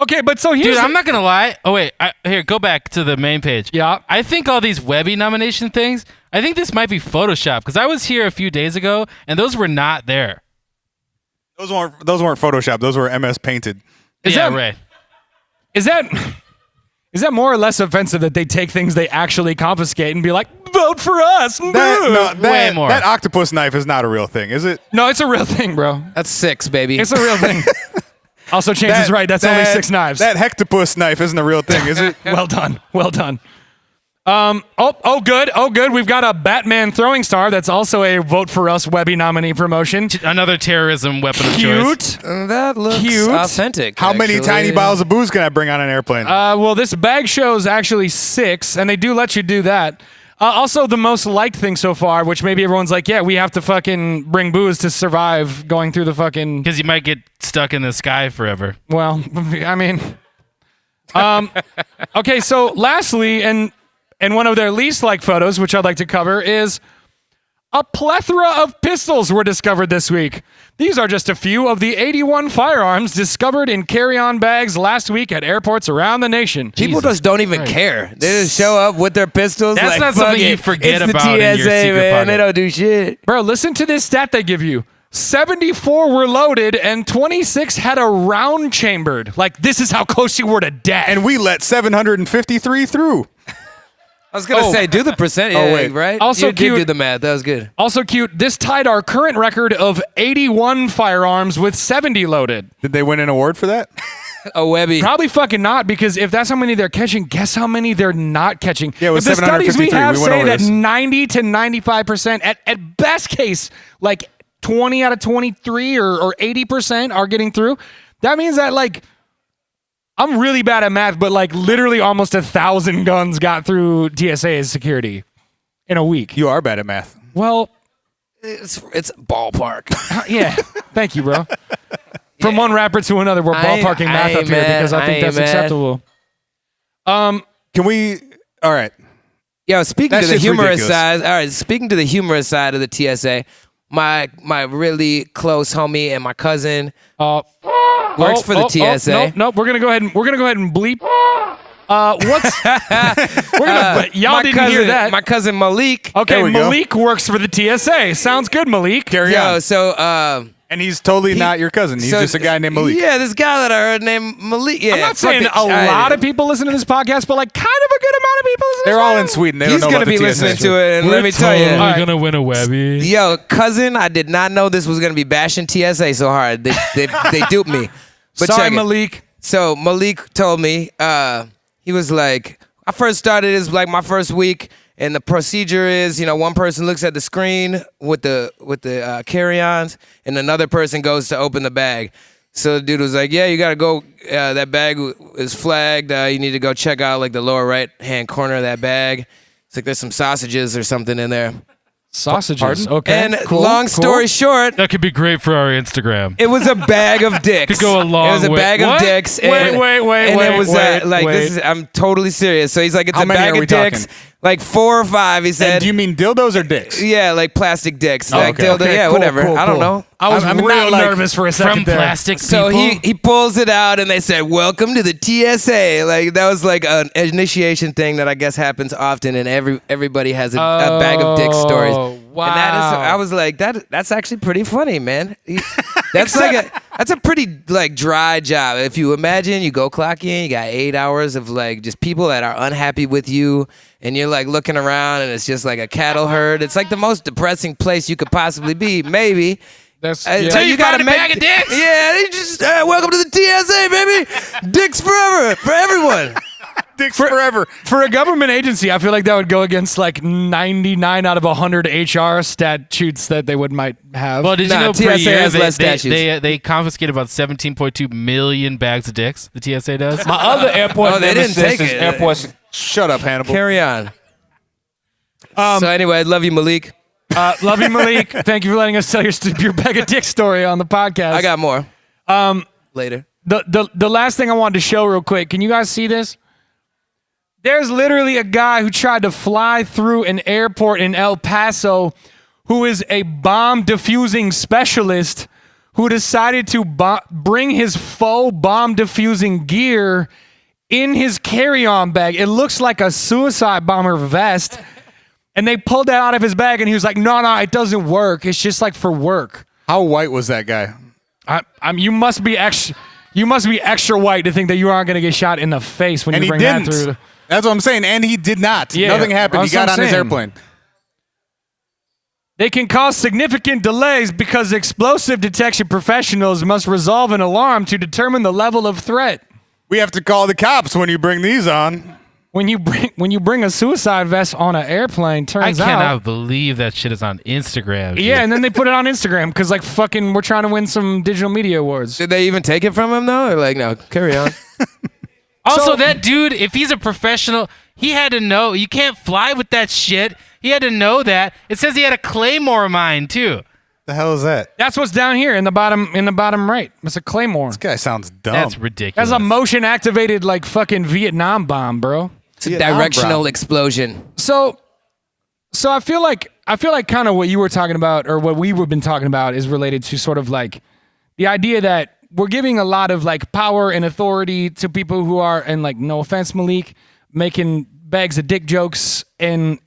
Okay, but so here's... Dude, I'm not going to lie. Oh, wait. Here, go back to the main page. Yeah. I think all these Webby nomination things, I think this might be Photoshop, because I was here a few days ago, and those were not there. Those weren't Photoshop. Those were MS Painted. Right. Is that more or less offensive that they take things they actually confiscate and be like, vote for us? Way more. That octopus knife is not a real thing, is it? No, it's a real thing, bro. That's 6, baby. It's a real thing. Also, Chance is right. That's only 6 knives. That hectopus knife isn't a real thing, is it? Well done. Well done. Good. We've got a Batman throwing star that's also a Vote for Us Webby nominee promotion. Another terrorism weapon of choice. Cute. That looks Cute. authentic. How many actually. tiny bottles of booze can I bring on an airplane? Well, this bag shows actually 6, and they do let you do that. Also, the most liked thing so far, which maybe everyone's like, yeah, we have to fucking bring booze to survive going through the fucking... Because you might get stuck in the sky forever. Well, I mean... Okay, so lastly, and one of their least liked photos, which I'd like to cover, is a plethora of pistols were discovered this week. These are just a few of the 81 firearms discovered in carry-on bags last week at airports around the nation. People just don't even care. They just show up with their pistols. That's like, not fuck something it. you forget it's about the in TSA, your secret man. pocket. They don't do shit. Bro, listen to this stat they give you. 74 were loaded and 26 had a round chambered. Like, this is how close you were to death. and we let 753 through. I was gonna say, do the percent. Yeah, wait. right. Also you cute. did do the math. That was good. Also cute, this tied our current record of 81 firearms with 70 loaded. Did they win an award for that? A Webby. Probably fucking not, because if that's how many they're catching, guess how many they're not catching. Yeah, it was If the studies we 753. have We went say over that this. 90 to 95%, at best case, like 20 out of 23 or 80% are getting through. That means that, like, I'm really bad at math, but like literally almost 1,000 guns got through TSA's security in a week. You are bad at math. Well, It's ballpark. yeah. Thank you, bro. From one rapper to another, we're ballparking math up here because I think that's acceptable. Can we? All right. Yo, speaking That to the shit's humorous ridiculous. side. All right, speaking to the humorous side of the TSA, my really close homie and my cousin works for the TSA. Nope. We're gonna go ahead and bleep. What's y'all my didn't cousin, hear that? My cousin Malik. Okay, There we go. Malik works for the TSA. Sounds good, Malik. Carry Yo, on. so And he's totally not your cousin. He's just a guy named Malik. Yeah, this guy that I heard named Malik. Yeah, I'm not saying a lot of people listen to this podcast, but like kind of a good amount of people listen to They're this all podcast. in Sweden. They He's don't know gonna about be the TSA. listening to it, and let me tell you. We're All right. gonna win a Webby. Yo, cousin, I did not know this was gonna be bashing TSA so hard. They duped me. But Sorry, check it. Malik. So Malik told me, he was like, I first started as like my first week, and the procedure is, one person looks at the screen with the carry-ons, and another person goes to open the bag. So the dude was like, yeah, you got to go. That bag is flagged. You need to go check out like the lower right-hand corner of that bag. It's like there's some sausages or something in there. Sausages. Pardon? Okay. And long story short, That could be great for our Instagram. it was a bag of dicks. Could go a long It was a way. bag What? of dicks. Wait, and, wait, And wait, it was wait, like wait. this is. I'm totally serious. So he's like, it's How a many bag are we of dicks, talking? like 4 or 5. He said. And do you mean dildos or dicks? Yeah, like plastic dicks. Like okay. dildo, Okay, yeah, cool, whatever. cool, I don't cool. know. I was I'm real not like- nervous for a second From there. plastic So people. he pulls it out and they said, "Welcome to the TSA." Like that was like an initiation thing that I guess happens often, and everybody has a bag of dick stories. Wow. And that is, I was like, that's actually pretty funny, man. That's that's a pretty like dry job. If you imagine you go clock in, you got 8 hours of like just people that are unhappy with you, and you're like looking around, and it's just like a cattle herd. It's like the most depressing place you could possibly be, maybe. That's So Till you gotta find a bag of dicks. Yeah, they just welcome to the TSA, baby. Dicks forever for everyone. Dicks forever. For a government agency, I feel like that would go against like 99 out of 100 HR statutes that they might have. Well, did Nah, you know per TSA year has less they statutes. they confiscate about 17.2 million bags of dicks? The TSA does. My other airport Oh, they didn't nemesis take is it. airport. Shut up, Hannibal. Carry on. So anyway, I love you, Malik. Love you, Malik. Thank you for letting us tell your bag of dick story on the podcast. I got more. Later. The last thing I wanted to show real quick. Can you guys see this? There's literally a guy who tried to fly through an airport in El Paso who is a bomb defusing specialist who decided to bring his faux bomb defusing gear in his carry-on bag. It looks like a suicide bomber vest. And they pulled that out of his bag and he was like, no, it doesn't work. It's just like for work. How white was that guy? You must be extra white to think that you aren't going to get shot in the face when And you he bring didn't. that through. That's what I'm saying. And he did not. Yeah, Nothing happened. He that's what got I'm on his saying. airplane. They can cause significant delays because explosive detection professionals must resolve an alarm to determine the level of threat. We have to call the cops when you bring these on. When you bring a suicide vest on an airplane, I turns cannot out. believe that shit is on Instagram. dude. Yeah, and then they put it on Instagram because like fucking we're trying to win some digital media awards. Did they even take it from him though? Or like, no, carry on. Also, that dude, if he's a professional, he had to know. You can't fly with that shit. He had to know that. It says he had a Claymore mine too. The hell is that? That's what's down here in the bottom right. It's a claymore. This guy sounds dumb. That's ridiculous. That's a motion activated like fucking Vietnam bomb, bro. It's a Vietnam directional bomb. explosion. So I feel like kind of what you were talking about or what we've been talking about is related to sort of like the idea that we're giving a lot of like power and authority to people who are, and like no offense, Malik, making bags of dick jokes and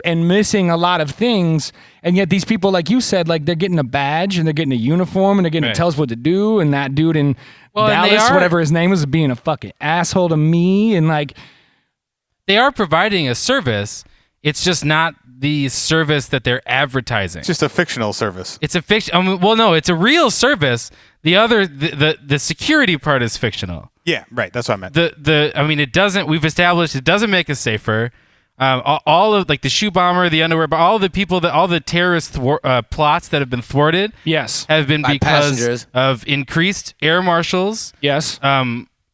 missing a lot of things, and yet these people, like you said, like they're getting a badge and they're getting a uniform and they're getting to tell us what to do, and that dude in Well, and they Dallas, are- whatever his name was, being a fucking asshole to me, and like they are providing a service. It's just not the service that they're advertising. It's just a fictional service. It's a fiction. Well, no, it's a real service. The other, the security part is fictional. Yeah, right. That's what I meant. I mean, it doesn't. We've established it doesn't make us safer. All of like the shoe bomber, the underwear, but all the people all the terrorist plots that have been thwarted, yes, have been By because passengers. of increased air marshals, yes,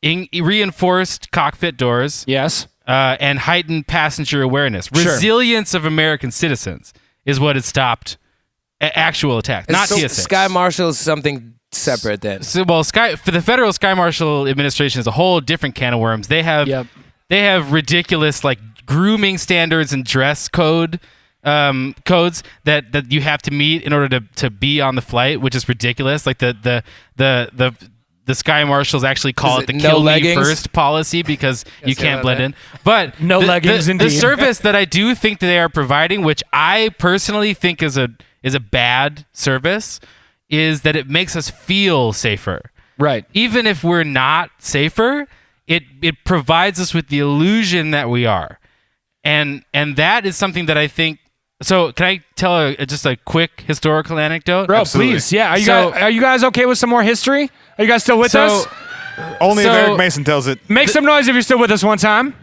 reinforced cockpit doors, yes. and heightened passenger awareness. Sure. Resilience of American citizens is what has stopped actual attacks, not So TSA. Sky Marshal is something separate then. So, well, for the federal Sky Marshal administration is a whole different can of worms. They have they have ridiculous like grooming standards and dress code codes that you have to meet in order to be on the flight, which is ridiculous. Like the Sky Marshals actually call Is it the it no kill me leggings? first policy because you can't I blend know in. But No leggings, the indeed. service that I do think that they are providing, which I personally think is a bad service, is that it makes us feel safer. Right. Even if we're not safer, it provides us with the illusion that we are. And that is something that I think. So can I tell just a quick historical anecdote? Bro, Absolutely. please. Yeah. So- Are you guys okay with some more history? Are you guys still with So us? Only if so- Eric Mason tells it. Make some noise if you're still with us one time.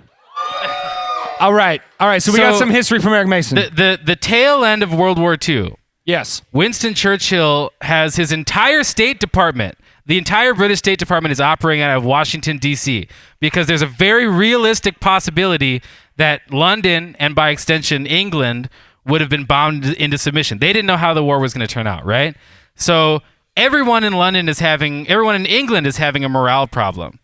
All right. So we got So- some history from Eric Mason. the tail end of World War II, yes. Winston Churchill has his entire State Department, The entire British State Department is operating out of Washington, D.C., because there's a very realistic possibility that London, and by extension England, would have been bombed into submission. They didn't know how the war was going to turn out, right? So everyone in England is having a morale problem.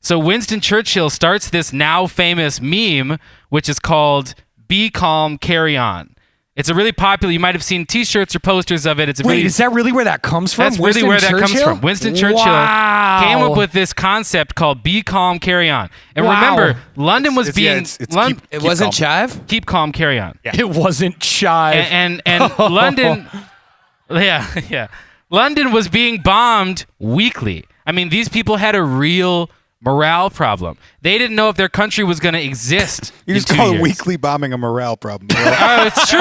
So Winston Churchill starts this now famous meme, which is called "Be Calm, Carry On." It's a really popular. You might have seen T-shirts or posters of it. Is that really where that comes from? That's really where that comes from. Winston Churchill came up with this concept called "Be Calm, Carry On." And remember, London was being. It wasn't chive. Keep calm, carry on. Yeah. It wasn't chive. And London, yeah, London was being bombed weekly. I mean, these people had a real morale problem. They didn't know if their country was going to exist. You just call it weekly bombing a morale problem. Oh, it's true.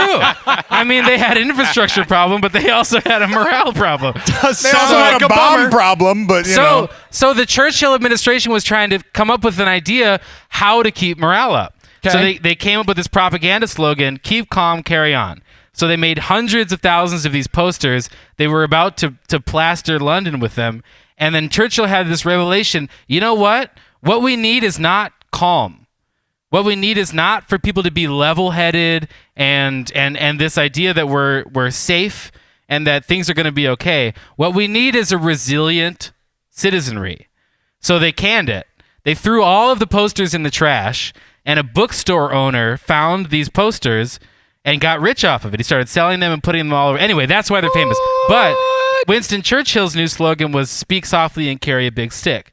I mean, they had an infrastructure problem, but they also had a morale problem. They also had a bomb problem, but you know. So the Churchill administration was trying to come up with an idea how to keep morale up. Okay. So they came up with this propaganda slogan, "Keep calm, carry on." So they made hundreds of thousands of these posters. They were about to plaster London with them. And then Churchill had this revelation. You know what? What we need is not calm. What we need is not for people to be level-headed and this idea that we're safe and that things are going to be okay. What we need is a resilient citizenry. So they canned it. They threw all of the posters in the trash, and a bookstore owner found these posters and got rich off of it. He started selling them and putting them all over. Anyway, that's why they're famous. But Winston Churchill's new slogan was "Speak softly and carry a big stick,"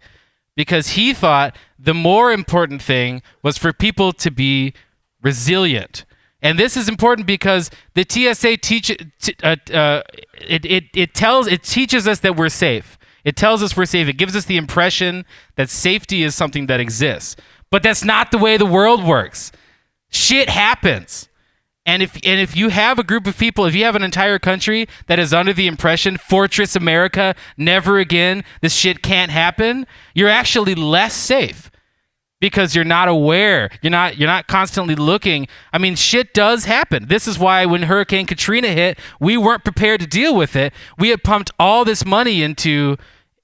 because he thought the more important thing was for people to be resilient. And this is important because the TSA teaches us that we're safe. It tells us we're safe. It gives us the impression that safety is something that exists. But that's not the way the world works. Shit happens. And if you have a group of people, if you have an entire country that is under the impression, Fortress America, never again, this shit can't happen, you're actually less safe because you're not aware. You're not constantly looking. I mean, shit does happen. This is why when Hurricane Katrina hit, we weren't prepared to deal with it. We had pumped all this money into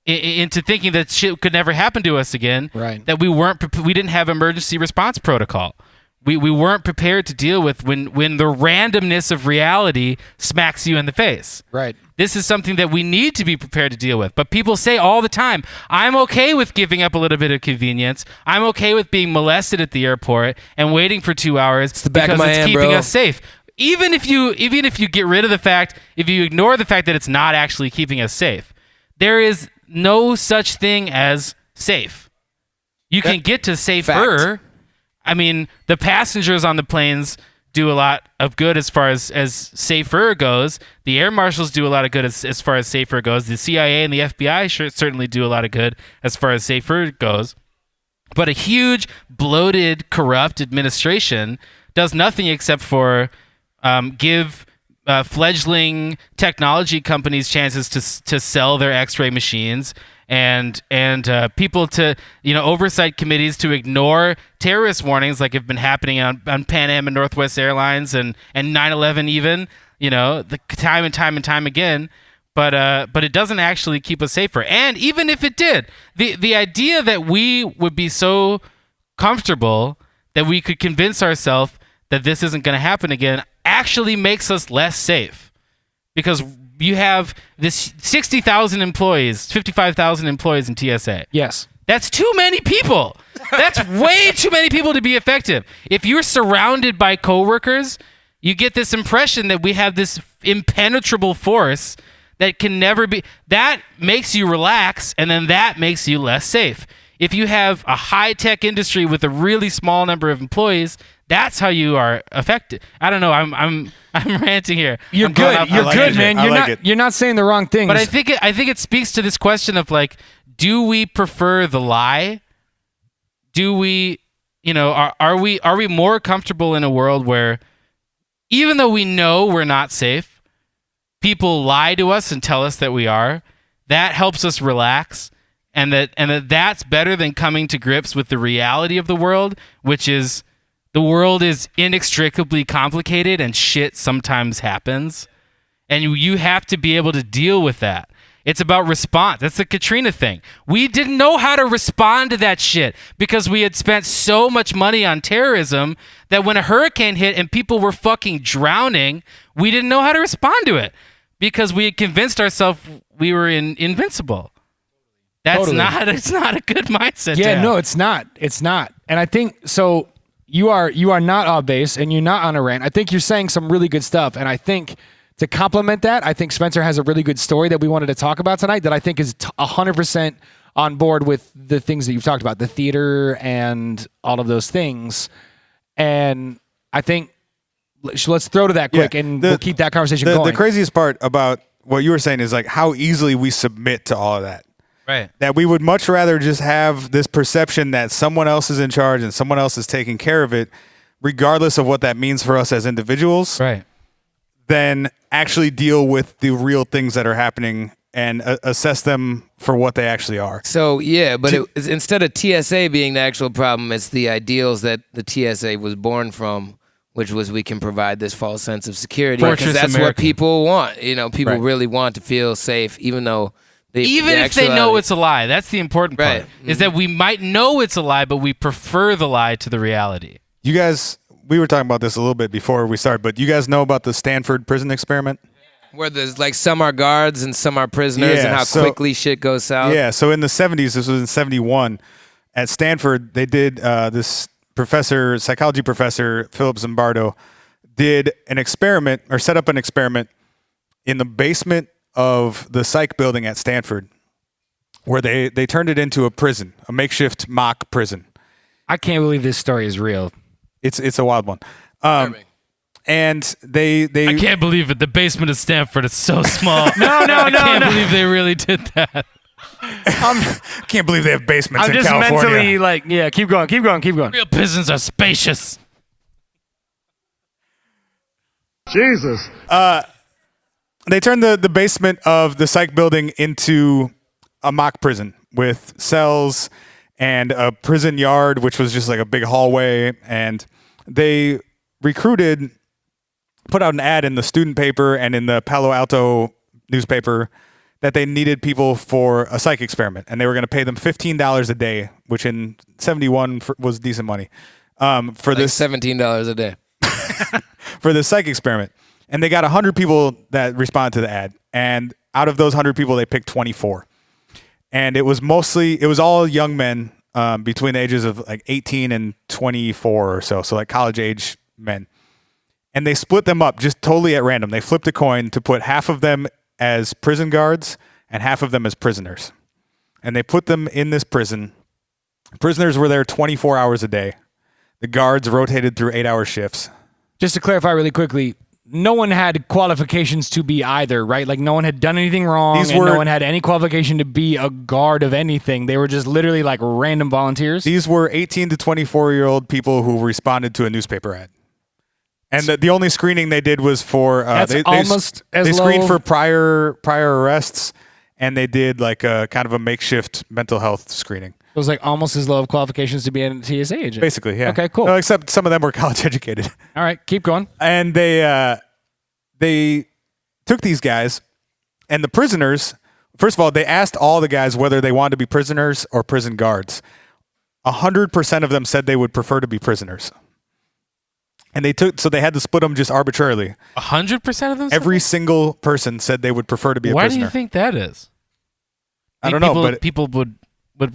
thinking that shit could never happen to us again. Right. That we didn't have emergency response protocol. We weren't prepared to deal with when the randomness of reality smacks you in the face. Right. This is something that we need to be prepared to deal with. But people say all the time, I'm okay with giving up a little bit of convenience. I'm okay with being molested at the airport and waiting for 2 hours because it's keeping us safe. Even if you get rid of the fact, if you ignore the fact that it's not actually keeping us safe, there is no such thing as safe. You can get to safer. Fact. I mean, the passengers on the planes do a lot of good as far as safer goes. The air marshals do a lot of good as far as safer goes. The CIA and the FBI certainly do a lot of good as far as safer goes. But a huge, bloated, corrupt administration does nothing except for give fledgling technology companies chances to sell their X-ray machines and people to, oversight committees to ignore terrorist warnings like have been happening on Pan Am and Northwest Airlines and 9/11 even, the time and time again. But it doesn't actually keep us safer. And even if it did, the idea that we would be so comfortable that we could convince ourselves that this isn't going to happen again actually makes us less safe, because you have this 60,000 employees, 55,000 employees in TSA. Yes. That's too many people. That's way too many people to be effective. If you're surrounded by coworkers, you get this impression that we have this impenetrable force that can never be. That makes you relax, and then that makes you less safe. If you have a high-tech industry with a really small number of employees, that's how you are affected. I don't know. I'm ranting here. You're good. You're good, man. You're not saying the wrong things. But I think it speaks to this question of, like, do we prefer the lie? Do we, are we more comfortable in a world where, even though we know we're not safe, people lie to us and tell us that we are? That helps us relax, and that's better than coming to grips with the reality of the world, which is the world is inextricably complicated and shit sometimes happens, and you have to be able to deal with that. It's about response. That's the Katrina thing. We didn't know how to respond to that shit because we had spent so much money on terrorism that when a hurricane hit and people were fucking drowning, we didn't know how to respond to it because we had convinced ourselves we were invincible. That's it's not a good mindset. Yeah, no, it's not. It's not. And I think so. You are not off base and you're not on a rant. I think you're saying some really good stuff, and I think. To complement that, I think Spencer has a really good story that we wanted to talk about tonight that I think is 100% on board with the things that you've talked about, the theater and all of those things. And I think let's throw to that quick and we'll keep that conversation going. The craziest part about what you were saying is like how easily we submit to all of that. Right. That we would much rather just have this perception that someone else is in charge and someone else is taking care of it, regardless of what that means for us as individuals. Right. Than actually deal with the real things that are happening and assess them for what they actually are. So, yeah, but instead of TSA being the actual problem, it's the ideals that the TSA was born from, which was we can provide this false sense of security. Because that's what people want. You know, people really want to feel safe, even though if they know it's a lie. That's the important part, is that we might know it's a lie, but we prefer the lie to the reality. You guys... We were talking about this a little bit before we started, but you guys know about the Stanford prison experiment? Where there's like some are guards and some are prisoners and how quickly shit goes south? Yeah, so in the 70s, this was in 71, at Stanford, they did this psychology professor, Philip Zimbardo, did an experiment or set up an experiment in the basement of the psych building at Stanford where they turned it into a prison, a makeshift mock prison. I can't believe this story is real. It's a wild one. And they I can't believe it. The basement of Stanford is so small. No. I can't believe they really did that. can't believe they have basements I'm in just California. mentally keep going. Real prisons are spacious. Jesus. They turned the basement of the psych building into a mock prison with cells and a prison yard, which was just like a big hallway. And they put out an ad in the student paper and in the Palo Alto newspaper that they needed people for a psych experiment. And they were going to pay them $15 a day, which in 71 was decent money. For this $17 a day. for this psych experiment. And they got 100 people that responded to the ad. And out of those 100 people, they picked 24. And it was all young men between the ages of like 18 and 24 or so. So like college age men. And they split them up just totally at random. They flipped a coin to put half of them as prison guards and half of them as prisoners. And they put them in this prison. Prisoners were there 24 hours a day. The guards rotated through 8-hour shifts. Just to clarify really quickly, no one had qualifications to be either, right? Like no one had done anything wrong no one had any qualification to be a guard of anything. They were just literally like random volunteers. These were 18 to 24-year-old people who responded to a newspaper ad. And the only screening they did was for they screened for prior arrests, and they did like a kind of a makeshift mental health screening. It was like almost as low of qualifications to be a TSA agent. Basically, yeah. Okay, cool. No, except some of them were college educated. All right, keep going. And they took these guys, and the prisoners. First of all, they asked all the guys whether they wanted to be prisoners or prison guards. 100% of them said they would prefer to be prisoners. And so they had to split them just arbitrarily. 100% of them? Every single person said they would prefer to be a prisoner. Why do you think that is? I don't know, but people would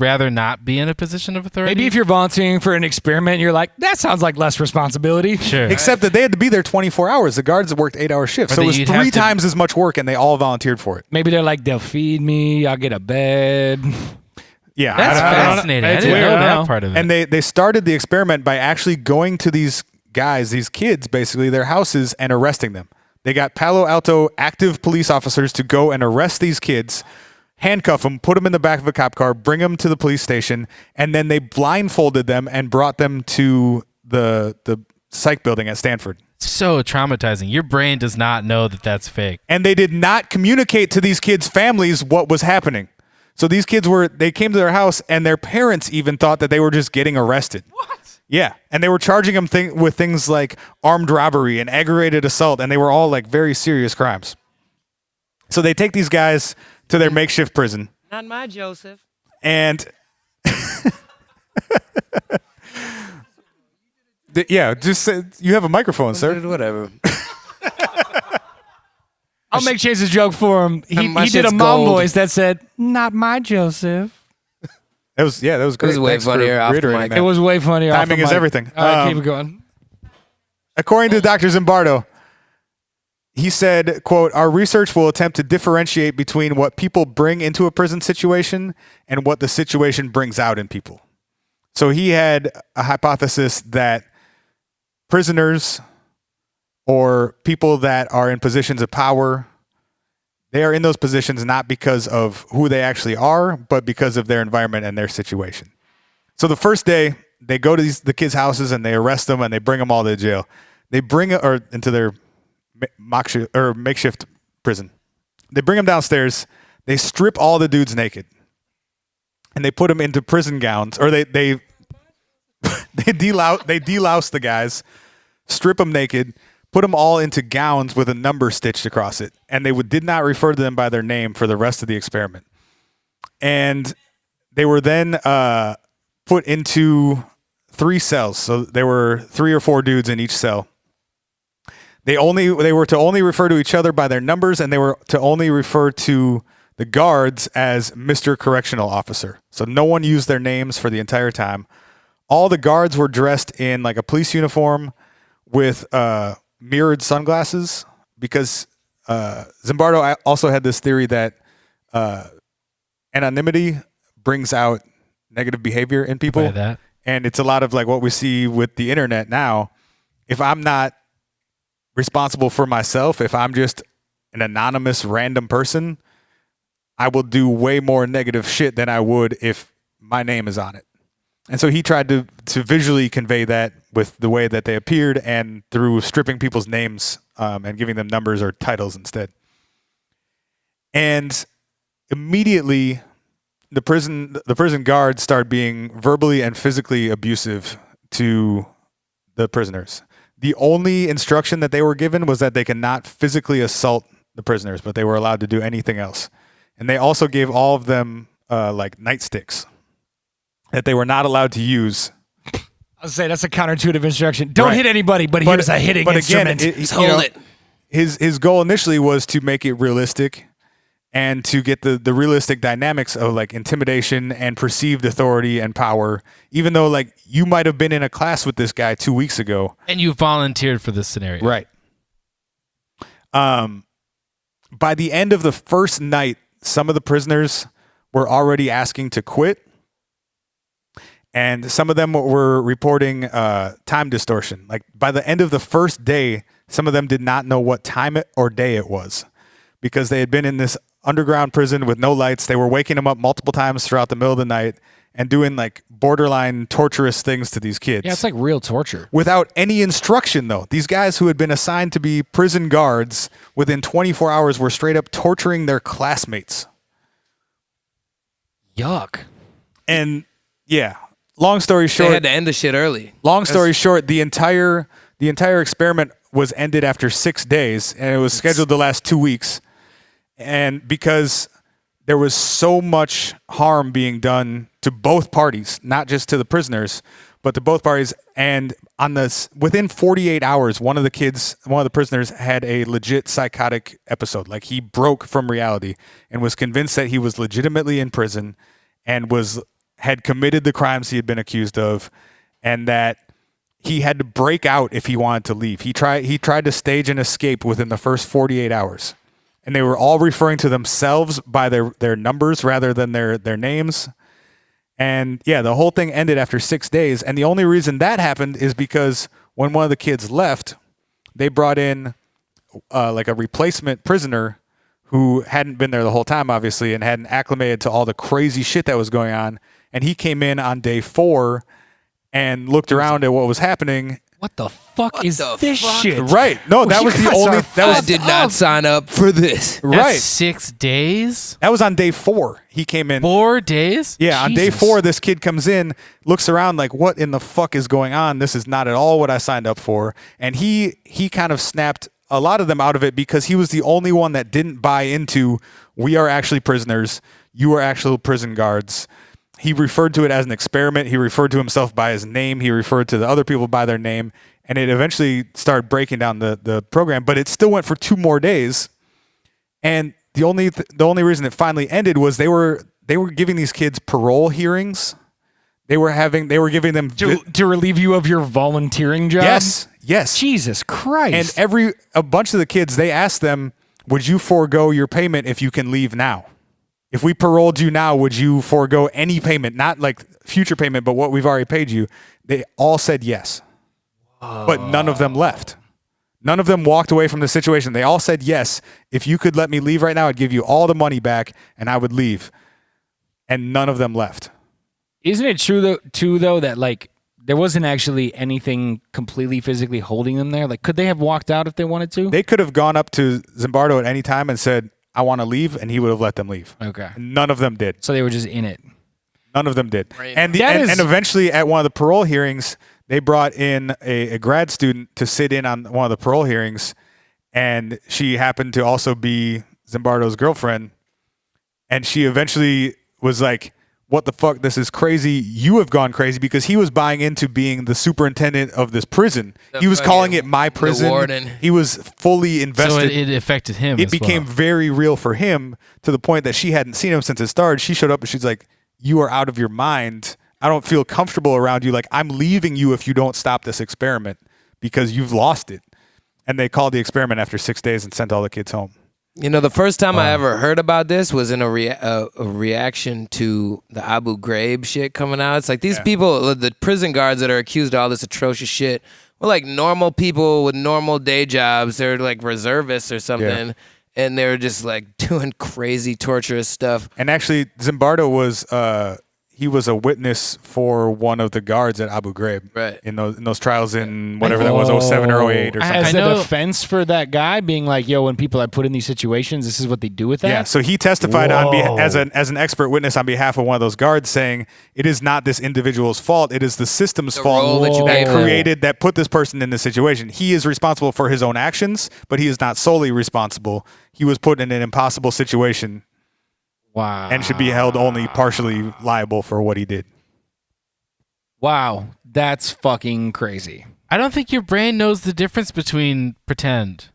rather not be in a position of authority. Maybe if you're volunteering for an experiment, you're like, that sounds like less responsibility. Sure. Except that they had to be there 24 hours. The guards worked 8-hour shifts. So it was 3 times as much work, and they all volunteered for it. Maybe they're like, they'll feed me, I'll get a bed. Yeah. That's fascinating. I didn't know that part of it. And they started the experiment by actually going to these guys, these kids, basically, their houses and arresting them. They got Palo Alto active police officers to go and arrest these kids, handcuff them, put them in the back of a cop car, bring them to the police station, and then they blindfolded them and brought them to the psych building at Stanford. So traumatizing. Your brain does not know that that's fake. And they did not communicate to these kids' families what was happening. So these kids they came to their house, and their parents even thought that they were just getting arrested. What? Yeah, and they were charging them with things like armed robbery and aggravated assault, and they were all like very serious crimes. So they take these guys to their makeshift prison. Not my Joseph. And yeah, just say, you have a microphone, sir. Whatever. I'll make Chase's joke for him. He did a shit's mom gold. voice that said, "Not my Joseph." That was great. It was way Thanks for funnier off the reiterating mic. that. It was way funnier. off Timing the is mic. everything. All right, keep it going. According to Dr. Zimbardo, he said, quote, "Our research will attempt to differentiate between what people bring into a prison situation and what the situation brings out in people." So he had a hypothesis that prisoners or people that are in positions of power, they are in those positions not because of who they actually are, but because of their environment and their situation. So the first day, they go to the kids' houses and they arrest them and they bring them all to jail. They bring or into their makeshift prison. They bring them downstairs. They strip all the dudes naked, and they put them into prison gowns, or they delouse the guys, strip them naked, put them all into gowns with a number stitched across it, and they did not refer to them by their name for the rest of the experiment. And they were then put into 3 cells. So there were 3 or 4 dudes in each cell. They were to only refer to each other by their numbers, and they were to only refer to the guards as Mr. Correctional Officer. So no one used their names for the entire time. All the guards were dressed in like a police uniform with mirrored sunglasses, because Zimbardo also had this theory that anonymity brings out negative behavior in people. By that. And it's a lot of like what we see with the internet now. If I'm not responsible for myself, if I'm just an anonymous random person, I will do way more negative shit than I would if my name is on it. And so he tried to visually convey that with the way that they appeared and through stripping people's names and giving them numbers or titles instead. And immediately the prison guards started being verbally and physically abusive to the prisoners. The only instruction that they were given was that they cannot physically assault the prisoners, but they were allowed to do anything else. And they also gave all of them like nightsticks that they were not allowed to use. I'll say that's a counterintuitive instruction. Don't hit anybody, but here's a hitting instrument. Again, Hold it. His goal initially was to make it realistic and to get the realistic dynamics of like intimidation and perceived authority and power, even though like you might have been in a class with this guy 2 weeks ago. And you volunteered for this scenario. Right. By the end of the first night, some of the prisoners were already asking to quit. And some of them were reporting time distortion. Like by the end of the first day, some of them did not know what time or day it was because they had been in this underground prison with no lights. They were waking them up multiple times throughout the middle of the night and doing like borderline torturous things to these kids. Yeah, it's like real torture. Without any instruction, though. These guys who had been assigned to be prison guards within 24 hours were straight up torturing their classmates. Yuck. And yeah, long story short, They had to end the shit early. long story short, the entire experiment was ended after 6 days, and it was scheduled to last 2 weeks. And because there was so much harm being done to both parties, not just to the prisoners, but to both parties. And on this, within 48 hours, one of the prisoners had a legit psychotic episode. Like he broke from reality and was convinced that he was legitimately in prison and had committed the crimes he had been accused of, and that he had to break out if he wanted to leave. He tried to stage an escape within the first 48 hours. And they were all referring to themselves by their numbers rather than their names. And yeah, the whole thing ended after 6 days. And the only reason that happened is because when one of the kids left, they brought in like a replacement prisoner who hadn't been there the whole time, obviously, and hadn't acclimated to all the crazy shit that was going on. And he came in on day 4 and looked around at what was happening. What the fuck is this shit? Right. No, that was the only. I did not sign up for this. That's Right. 6 days? That was on day 4. He came in. 4 days? Yeah, on day Jesus. 4, this kid comes in, looks around like, what in the fuck is going on? This is not at all what I signed up for. And he kind of snapped a lot of them out of it because he was the only one that didn't buy into, we are actually prisoners. You are actual prison guards. He referred to it as an experiment. He referred to himself by his name. He referred to the other people by their name. And it eventually started breaking down the program, but it still went for 2 more days. And the only reason it finally ended was they were giving these kids parole hearings. They were giving them to relieve you of your volunteering job. Yes. Jesus Christ. And a bunch of the kids, they asked them, would you forego your payment if you can leave now? If we paroled you now, would you forego any payment? Not like future payment, but what we've already paid you. They all said yes. But none of them left. None of them walked away from the situation. They all said yes. If you could let me leave right now, I'd give you all the money back and I would leave. And none of them left. Isn't it true though that like there wasn't actually anything completely physically holding them there? Like, could they have walked out if they wanted to? They could have gone up to Zimbardo at any time and said, I want to leave, and he would have let them leave. Okay. And none of them did. So they were just in it. None of them did. Right. And eventually at one of the parole hearings, they brought in a grad student to sit in on one of the parole hearings, and she happened to also be Zimbardo's girlfriend. And she eventually was like, what the fuck? This is crazy. You have gone crazy, because he was buying into being the superintendent of this prison. He was calling it my prison. warden. He was fully invested. So it affected him. It became very real for him, to the point that she hadn't seen him since it started. She showed up and she's like, you are out of your mind. I don't feel comfortable around you. Like, I'm leaving you if you don't stop this experiment, because you've lost it. And they called the experiment after 6 days and sent all the kids home. You know, the first time I ever heard about this was in a reaction to the Abu Ghraib shit coming out. It's like these people, the prison guards that are accused of all this atrocious shit, were like normal people with normal day jobs. They're like reservists or something. And they were just like doing crazy, torturous stuff. And actually, Zimbardo was he was a witness for one of the guards at Abu Ghraib, Right. in those trials in whatever that was, 07 or 08 or something. As I a know- defense for that guy being like, yo, when people are put in these situations, this is what they do with that? Yeah, so he testified as an expert witness on behalf of one of those guards, saying it is not this individual's fault; it is the system's role fault that you gave him. that put this person in this situation. He is responsible for his own actions, but he is not solely responsible. He was put in an impossible situation Wow. and should be held only partially liable for what he did. Wow. That's fucking crazy. I don't think your brain knows the difference between pretend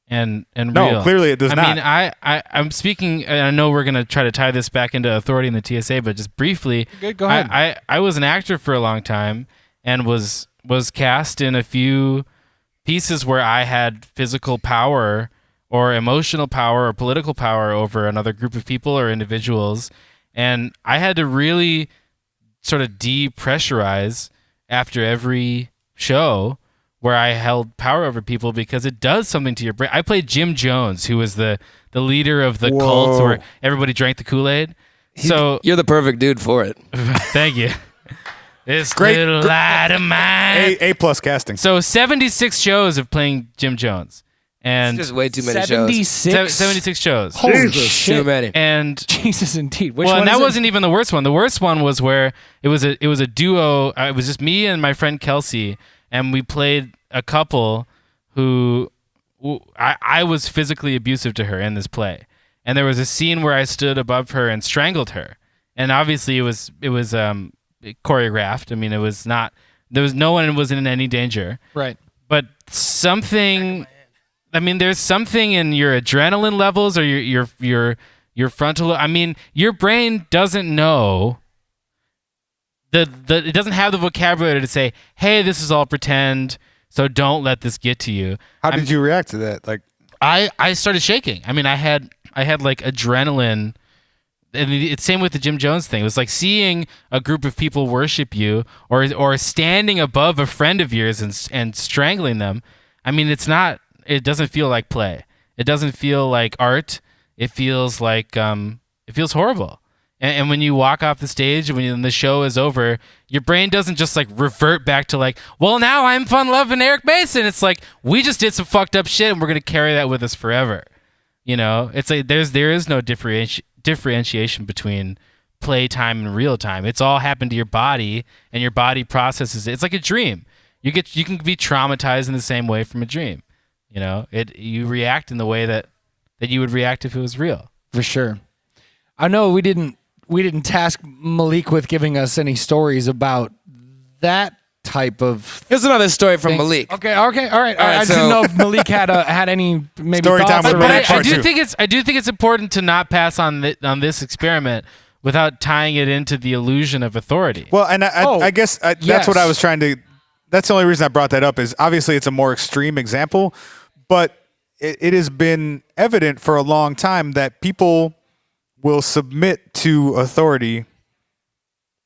and No, real. clearly it does not. I mean, I'm speaking, and I know we're going to try to tie this back into authority in the TSA, but just briefly, Good, go ahead. I was an actor for a long time and was cast in a few pieces where I had physical power or emotional power or political power over another group of people or individuals. And I had to really sort of depressurize after every show where I held power over people, because it does something to your brain. I played Jim Jones, who was the leader of the cult where everybody drank the Kool-Aid. So You're the perfect dude for it. thank you. This Great- little light of mine. A+ casting. So 76 shows of playing Jim Jones. And It's just way too many shows. 76? 76 shows. Holy Jesus. shit. Too many. And Jesus, indeed. Which well, one and that is it? wasn't even the worst one. The worst one was where it was a duo. It was just me and my friend Kelsey, and we played a couple who I was physically abusive to her in this play. And there was a scene where I stood above her and strangled her. And obviously it was choreographed. I mean, it was not. There was no one was in any danger. Right. But something. I mean, there's something in your adrenaline levels or your frontal. I mean, your brain doesn't know. It doesn't have the vocabulary to say, "Hey, this is all pretend, so don't let this get to you." How did you react to that? Like, I started shaking. I mean, I had like adrenaline. And it's same with the Jim Jones thing. It was like seeing a group of people worship you, or standing above a friend of yours and strangling them. I mean, it doesn't feel like play. It doesn't feel like art. It feels like it feels horrible. And when you walk off the stage, when the show is over, your brain doesn't just like revert back to like, well, now I'm fun loving Eric Mason. It's like, we just did some fucked up shit and we're gonna carry that with us forever. You know, it's like there is no differentiation between playtime and real time. It's all happened to your body, and your body processes it. It's like a dream. You can be traumatized in the same way from a dream. You know, you react in the way that you would react if it was real. For sure. I know we didn't task Malik with giving us any stories about that type of. Here's another story from thing. Malik. Okay, all right. I so- didn't know if Malik had any maybe Story time thoughts with or Malik. I Part do two. think it's important to not pass on this experiment without tying it into the illusion of authority. Well, and I guess that's what I yes. was trying to. That's the only reason I brought that up is obviously it's a more extreme example, but it has been evident for a long time that people will submit to authority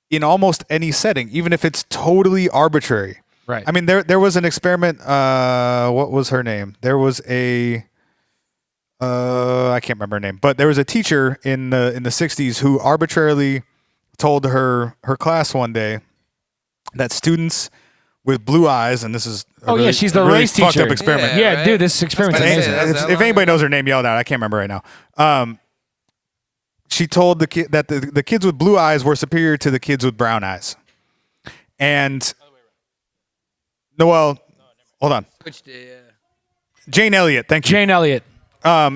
in almost any setting, even if it's totally arbitrary. Right. I mean, there was an experiment. What was her name? There was a. I can't remember her name, but there was a teacher in the 60s who arbitrarily told her class one day that students with blue eyes, and this is she's the really race fucked teacher. up experiment. Yeah, right? dude, this experiment's That's what I amazing. said. That's If anybody knows her name, yell it out. I can't remember right now. She told the kid that the kids with blue eyes were superior to the kids with brown eyes, and Noel, hold on, Switched it, Jane Elliott, thank you. Jane Elliott.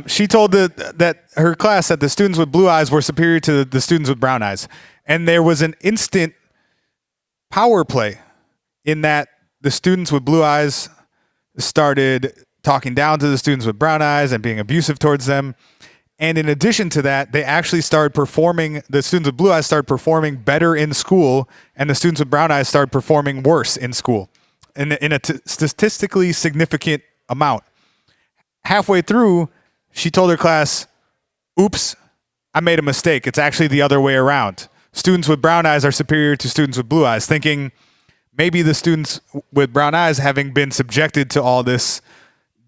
She told that her class that the students with blue eyes were superior to the students with brown eyes, and there was an instant power play in that the students with blue eyes started talking down to the students with brown eyes and being abusive towards them. And in addition to that, they actually started performing, the students with blue eyes started performing better in school, and the students with brown eyes started performing worse in school in a statistically significant amount. Halfway through, she told her class, oops, I made a mistake. It's actually the other way around. Students with brown eyes are superior to students with blue eyes, thinking maybe the students with brown eyes, having been subjected to all this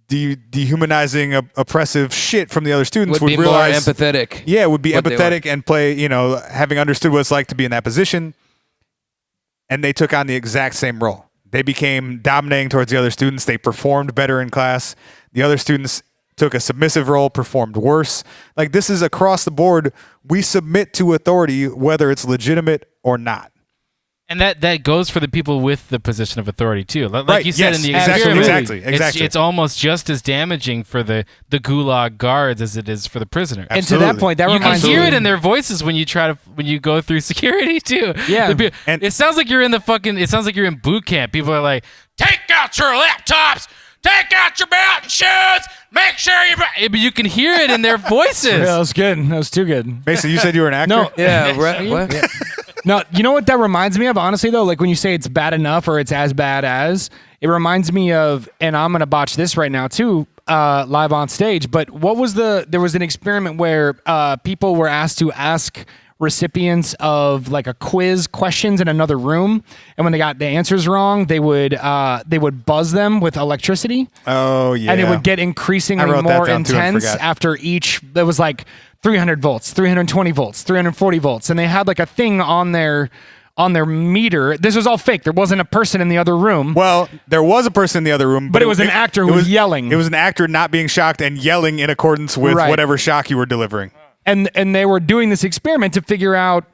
dehumanizing, oppressive shit from the other students, would be realize, more empathetic. Yeah, would be what they empathetic and play, having understood what it's like to be in that position. And they took on the exact same role. They became dominating towards the other students. They performed better in class. The other students took a submissive role, performed worse. Like, this is across the board. We submit to authority, whether it's legitimate or not. And that goes for the people with the position of authority too. Like Right, you said yes, in the exactly, experiment, exactly. It's almost just as damaging for the gulag guards as it is for the prisoner. And to that Absolutely. point, that You can reminds hear me. it in their voices when you go through security too. Yeah. And- It sounds like you're in it sounds like you're in boot camp. People are like, take out your laptops, take out your belt and shoes, make sure but you can hear it in their voices. Yeah, that was good. That was too good. Basically, you said you were an actor? No, Yeah, right. What? No, you know what that reminds me of, honestly, though? Like when you say it's bad enough or it's as bad as, it reminds me of, and I'm going to botch this right now too, live on stage, but there was an experiment where people were asked to ask recipients of like a quiz questions in another room, and when they got the answers wrong, they would buzz them with electricity. Oh, yeah. And it would get increasingly I wrote that more down too and intense forgot. after each. There was like 300 volts, 320 volts, 340 volts, and they had like a thing on their meter. This was all fake. There wasn't a person in the other room. Well, there was a person in the other room, But it was an actor who was yelling. It was an actor not being shocked and yelling in accordance with Right. whatever shock you were delivering. And they were doing this experiment to figure out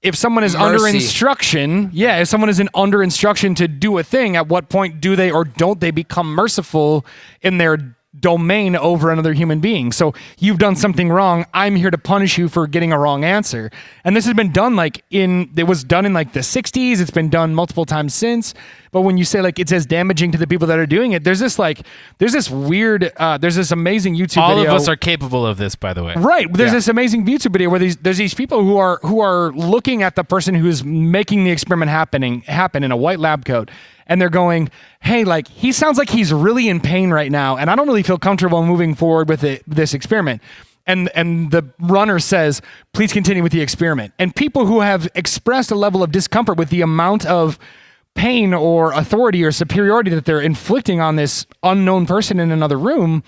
if someone is under Mercy. instruction. Yeah, if someone is under instruction to do a thing, at what point do they or don't they become merciful in their domain over another human being? So you've done something wrong. I'm here to punish you for getting a wrong answer. And this has been done it was done in like the 60s. It's been done multiple times since. But when you say like it's as damaging to the people that are doing it, there's this amazing YouTube All video. of us are capable of this, by the way. Right. There's Yeah. this amazing YouTube video where there's these people who are looking at the person who's making the experiment happen in a white lab coat, and they're going, "Hey, like he sounds like he's really in pain right now, and I don't really feel comfortable moving forward with this experiment." And the runner says, "Please continue with the experiment." And people who have expressed a level of discomfort with the amount of pain or authority or superiority that they're inflicting on this unknown person in another room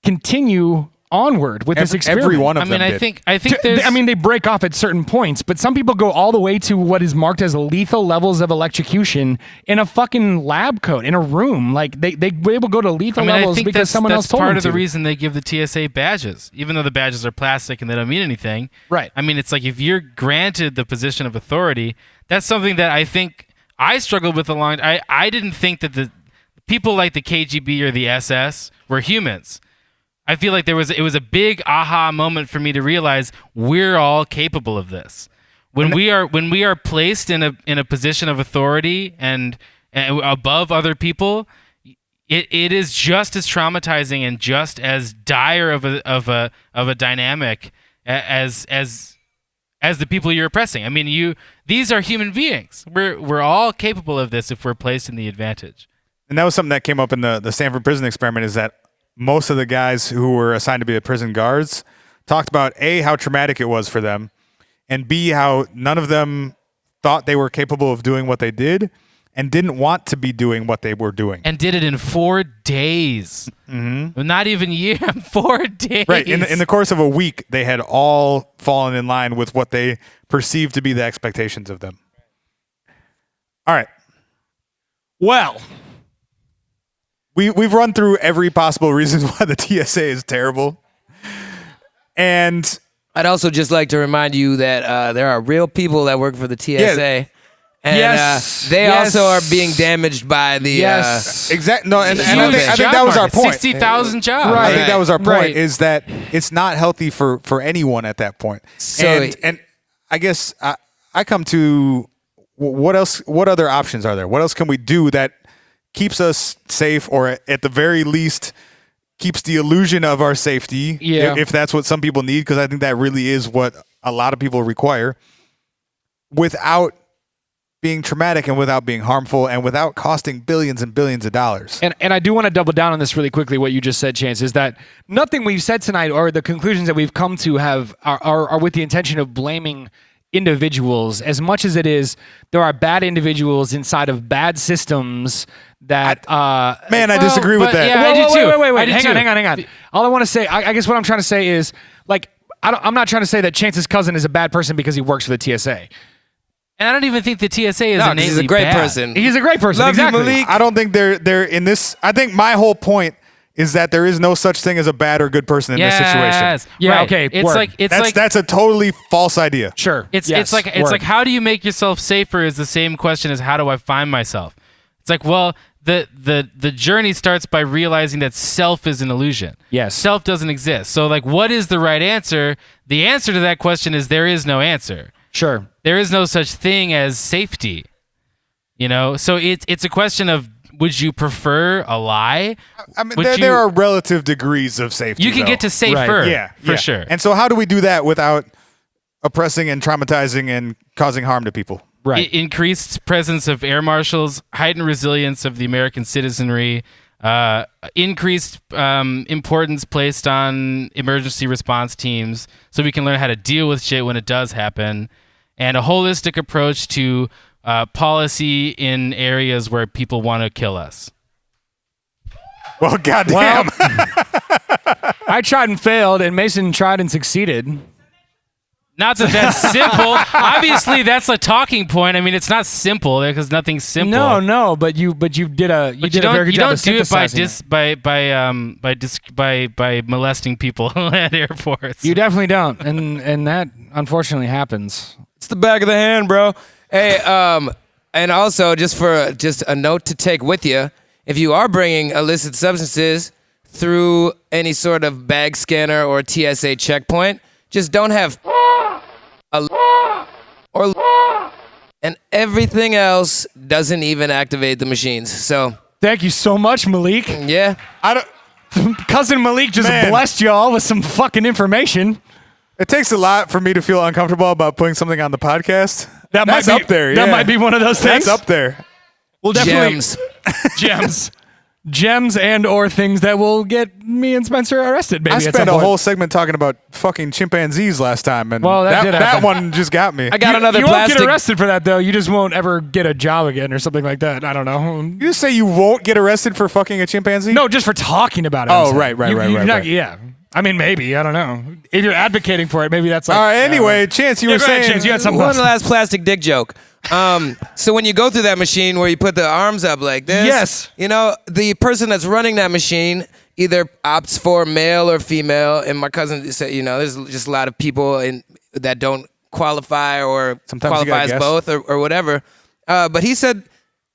continue onward with this experiment. Every one of I mean, them I did. think there's. they break off at certain points, but some people go all the way to what is marked as lethal levels of electrocution in a fucking lab coat in a room. Like they were able to go to lethal I levels think because someone that's else told part them of the to. reason they give the TSA badges, even though the badges are plastic and they don't mean anything. Right. I mean, it's like if you're granted the position of authority, that's something that I think I struggled with a long. I didn't think that the people like the KGB or the SS were humans. I feel like it was a big aha moment for me to realize we're all capable of this. When we are placed in a position of authority and above other people, it is just as traumatizing and just as dire of a dynamic as the people you're oppressing. I mean, these are human beings. We're all capable of this if we're placed in the advantage. And that was something that came up in the Stanford prison experiment, is that most of the guys who were assigned to be the prison guards talked about A, how traumatic it was for them, and B, how none of them thought they were capable of doing what they did and didn't want to be doing what they were doing. And did it in 4 days. Mm-hmm. Not even a year, 4 days. Right. In the course of a week, they had all fallen in line with what they perceived to be the expectations of them. All right. Well, we've run through every possible reason why the TSA is terrible. And I'd also just like to remind you that there are real people that work for the TSA. Yeah. And they also are being damaged by the... exactly. No, and I think that was our point. 60,000 jobs. Right. I think that was our point, Right. is that it's not healthy for anyone at that point. So- and I guess I come to what else? What other options are there? What else can we do that keeps us safe, or at the very least keeps the illusion of our safety? Yeah. If that's what some people need, because I think that really is what a lot of people require, without being traumatic and without being harmful and without costing billions and billions of dollars. And I do want to double down on this really quickly. What you just said, Chance, is that nothing we've said tonight or the conclusions that we've come to are with the intention of blaming individuals as much as it is there are bad individuals inside of bad systems that I disagree with that. Yeah, I do too. Wait. I do Hang on. All I want to say, I guess what I'm trying to say is, like, I'm not trying to say that Chance's cousin is a bad person because he works for the TSA. And I don't even think the TSA is No, 'cause innately he's a great bad. person. He's a great person. Love you, exactly. Malik. I don't think they're in this. I think my whole point is that there is no such thing as a bad or good person in this situation. Yes. Yeah, Right. okay, It's word. like That's a totally false idea. Sure. It's Yes, like word. how do you make yourself safer is the same question as how do I find myself. It's like, well, the journey starts by realizing that self is an illusion. Yes. Self doesn't exist. So like, what is the right answer? The answer to that question is there is no answer. Sure. There is no such thing as safety. You know? So it's a question of, would you prefer a lie? I mean, Would there are relative degrees of safety. You can though. get to safer. Right. yeah, for yeah. sure. And so, how do we do that without oppressing and traumatizing and causing harm to people? Right. Increased presence of air marshals, heightened resilience of the American citizenry, increased importance placed on emergency response teams so we can learn how to deal with shit when it does happen, and a holistic approach to policy in areas where people want to kill us. Well, goddamn. I tried and failed, and Mason tried and succeeded. Not that that's simple. Obviously, that's a talking point. I mean, it's not simple because nothing's simple. No, but you did a very good job of You don't do it synthesizing by molesting people at airports. You definitely don't, and that unfortunately happens. It's the back of the hand, bro. Hey, and also just a note to take with you, if you are bringing illicit substances through any sort of bag scanner or TSA checkpoint, just don't have and everything else doesn't even activate the machines. So Thank you so much, Malik. yeah, I don't. Cousin Malik just Man. blessed y'all with some fucking information. It takes a lot for me to feel uncomfortable about putting something on the podcast. That That's might be up there. That yeah. might be one of those things. That's up there. We'll definitely gems. gems and or things that will get me and Spencer arrested. Maybe I at spent some a point. whole segment talking about fucking chimpanzees last time, and Well, that did that happen. one just got me. I got another You plastic. won't get arrested for that though. You just won't ever get a job again or something like that. I don't know. You just say you won't get arrested for fucking a chimpanzee? No, just for talking about it. Oh, I'm saying. right, You're right. not- Yeah. I mean, maybe. I don't know. If you're advocating for it, maybe that's like. All right. Anyway, Chance, you Yeah, were go ahead, saying Chance, you had something One else. last plastic dick joke. So when you go through that machine where you put the arms up like this, Yes. you know, the person that's running that machine either opts for male or female. And my cousin said, you know, there's just a lot of people that don't qualify or Sometimes you qualify gotta as guess. both or whatever. But he said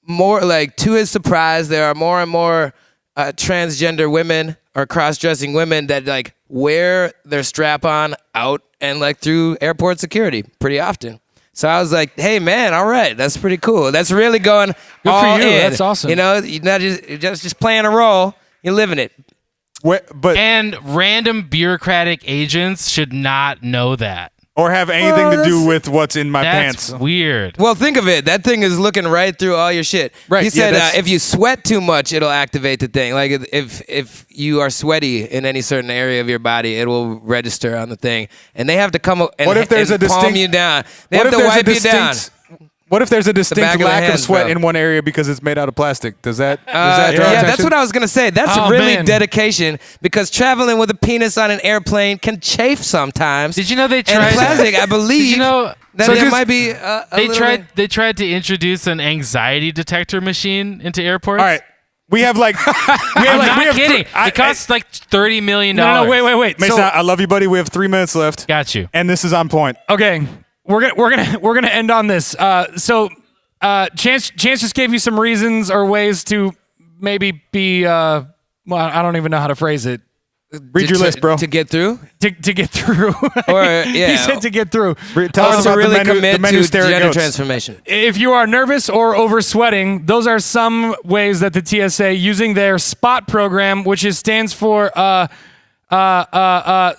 more like, to his surprise, there are more and more transgender women or cross-dressing women that like wear their strap-on out and like through airport security pretty often. So I was like, hey man, all right, that's pretty cool. That's really going Good all for you. in. That's awesome. You know, you're not just playing a role. You're living it. And random bureaucratic agents should not know that. Or have anything to do with what's in my pants. That's weird. Well, think of it. That thing is looking right through all your shit. Right. He said that's- if you sweat too much, it'll activate the thing. Like if you are sweaty in any certain area of your body, it will register on the thing. And they have to come up and, What if there's and a palm distinct- you down. They What have if to there's a wipe you down. distinct? What if there's a back distinct of the lack of hands, sweat bro. in one area because it's made out of plastic? Does that draw Yeah, attention? that's what I was gonna say. That's Oh, really man. dedication because traveling with a penis on an airplane can chafe sometimes. Did you know they And tried? plastic, I believe. Did you know that so it just- might be a they little tried? bit- They tried to introduce an anxiety detector machine into airports. All right, we have like I'm not kidding. I It costs like $30 million. No, wait. Mason, So, I love you, buddy. We have 3 minutes left, Got you. and this is on point. okay, we're gonna end on this. Chance just gave you some reasons or ways to maybe be. Well, I don't even know how to phrase it. Read your list, bro. To get through. To get through. Or, yeah. He said to get through. Tell us To about really the menu, commit the menu to staring gender goats. transformation. If you are nervous or over sweating, those are some ways that the TSA using their SPOT program, which stands for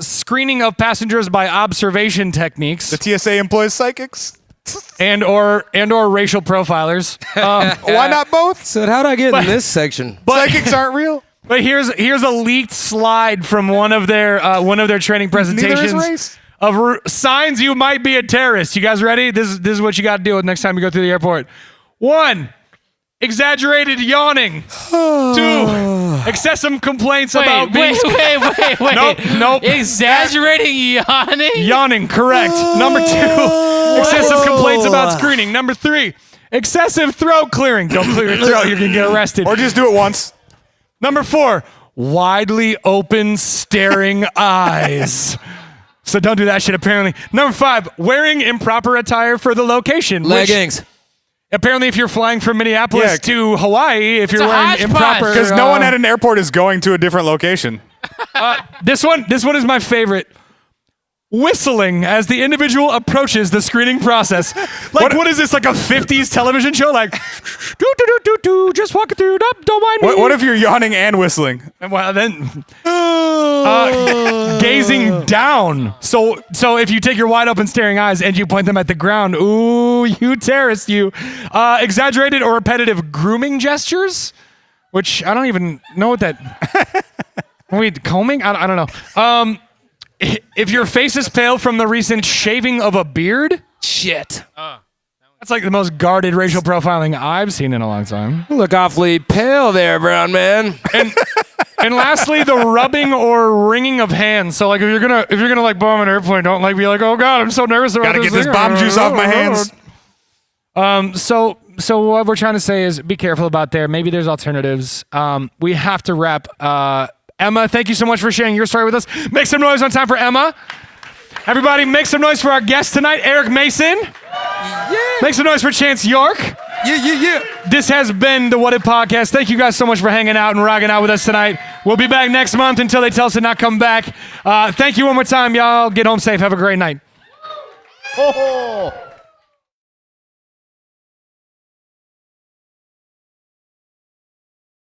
screening of passengers by observation techniques, The TSA employs psychics. and or racial profilers. Why not both? So how'd I get in this section? Psychics aren't real. But here's a leaked slide from one of their training presentations race. of signs you might be a terrorist. You guys ready? This is what you got to deal with next time you go through the airport. 1, exaggerated yawning. 2, excessive complaints about being Wait. Nope. Exaggerating yawning. yawning. Correct. Number 2, excessive complaints about screening. Number 3, excessive throat clearing. Don't clear your throat. You're gonna get arrested. Or just do it once. Number 4, widely open staring eyes. So don't do that shit, apparently. Number 5, wearing improper attire for the location. which Leggings. apparently, if you're flying from Minneapolis Yeah. to Hawaii, if you're a wearing hodgepodge. improper... Because no one at an airport is going to a different location. This one is my favorite. Whistling as the individual approaches the screening process. Like, what is this, like a 50s television show? Like, do, just walking through, don't mind me. What if you're yawning and whistling? Well, then, gazing down. So if you take your wide open staring eyes and you point them at the ground, ooh, you terrorist, you. Exaggerated or repetitive grooming gestures, which I don't even know what that. Wait, combing? I don't know. If your face is pale from the recent shaving of a beard, Shit. that's like the most guarded racial profiling I've seen in a long time. You look awfully pale there, brown man. And lastly, the rubbing or wringing of hands. So like if you're gonna like bomb an airplane, don't like be like, oh god, I'm so nervous about Gotta this get this thing." bomb juice off my hands. So what we're trying to say is be careful about there. Maybe there's alternatives. We have to wrap. Emma, thank you so much for sharing your story with us. Make some noise on time for Emma. Everybody, make some noise for our guest tonight, Eric Mason. Yeah. Make some noise for Chance York. Yeah. This has been the What If Podcast. Thank you guys so much for hanging out and rocking out with us tonight. We'll be back next month until they tell us to not come back. Thank you one more time, y'all. Get home safe. Have a great night. Ho, ho.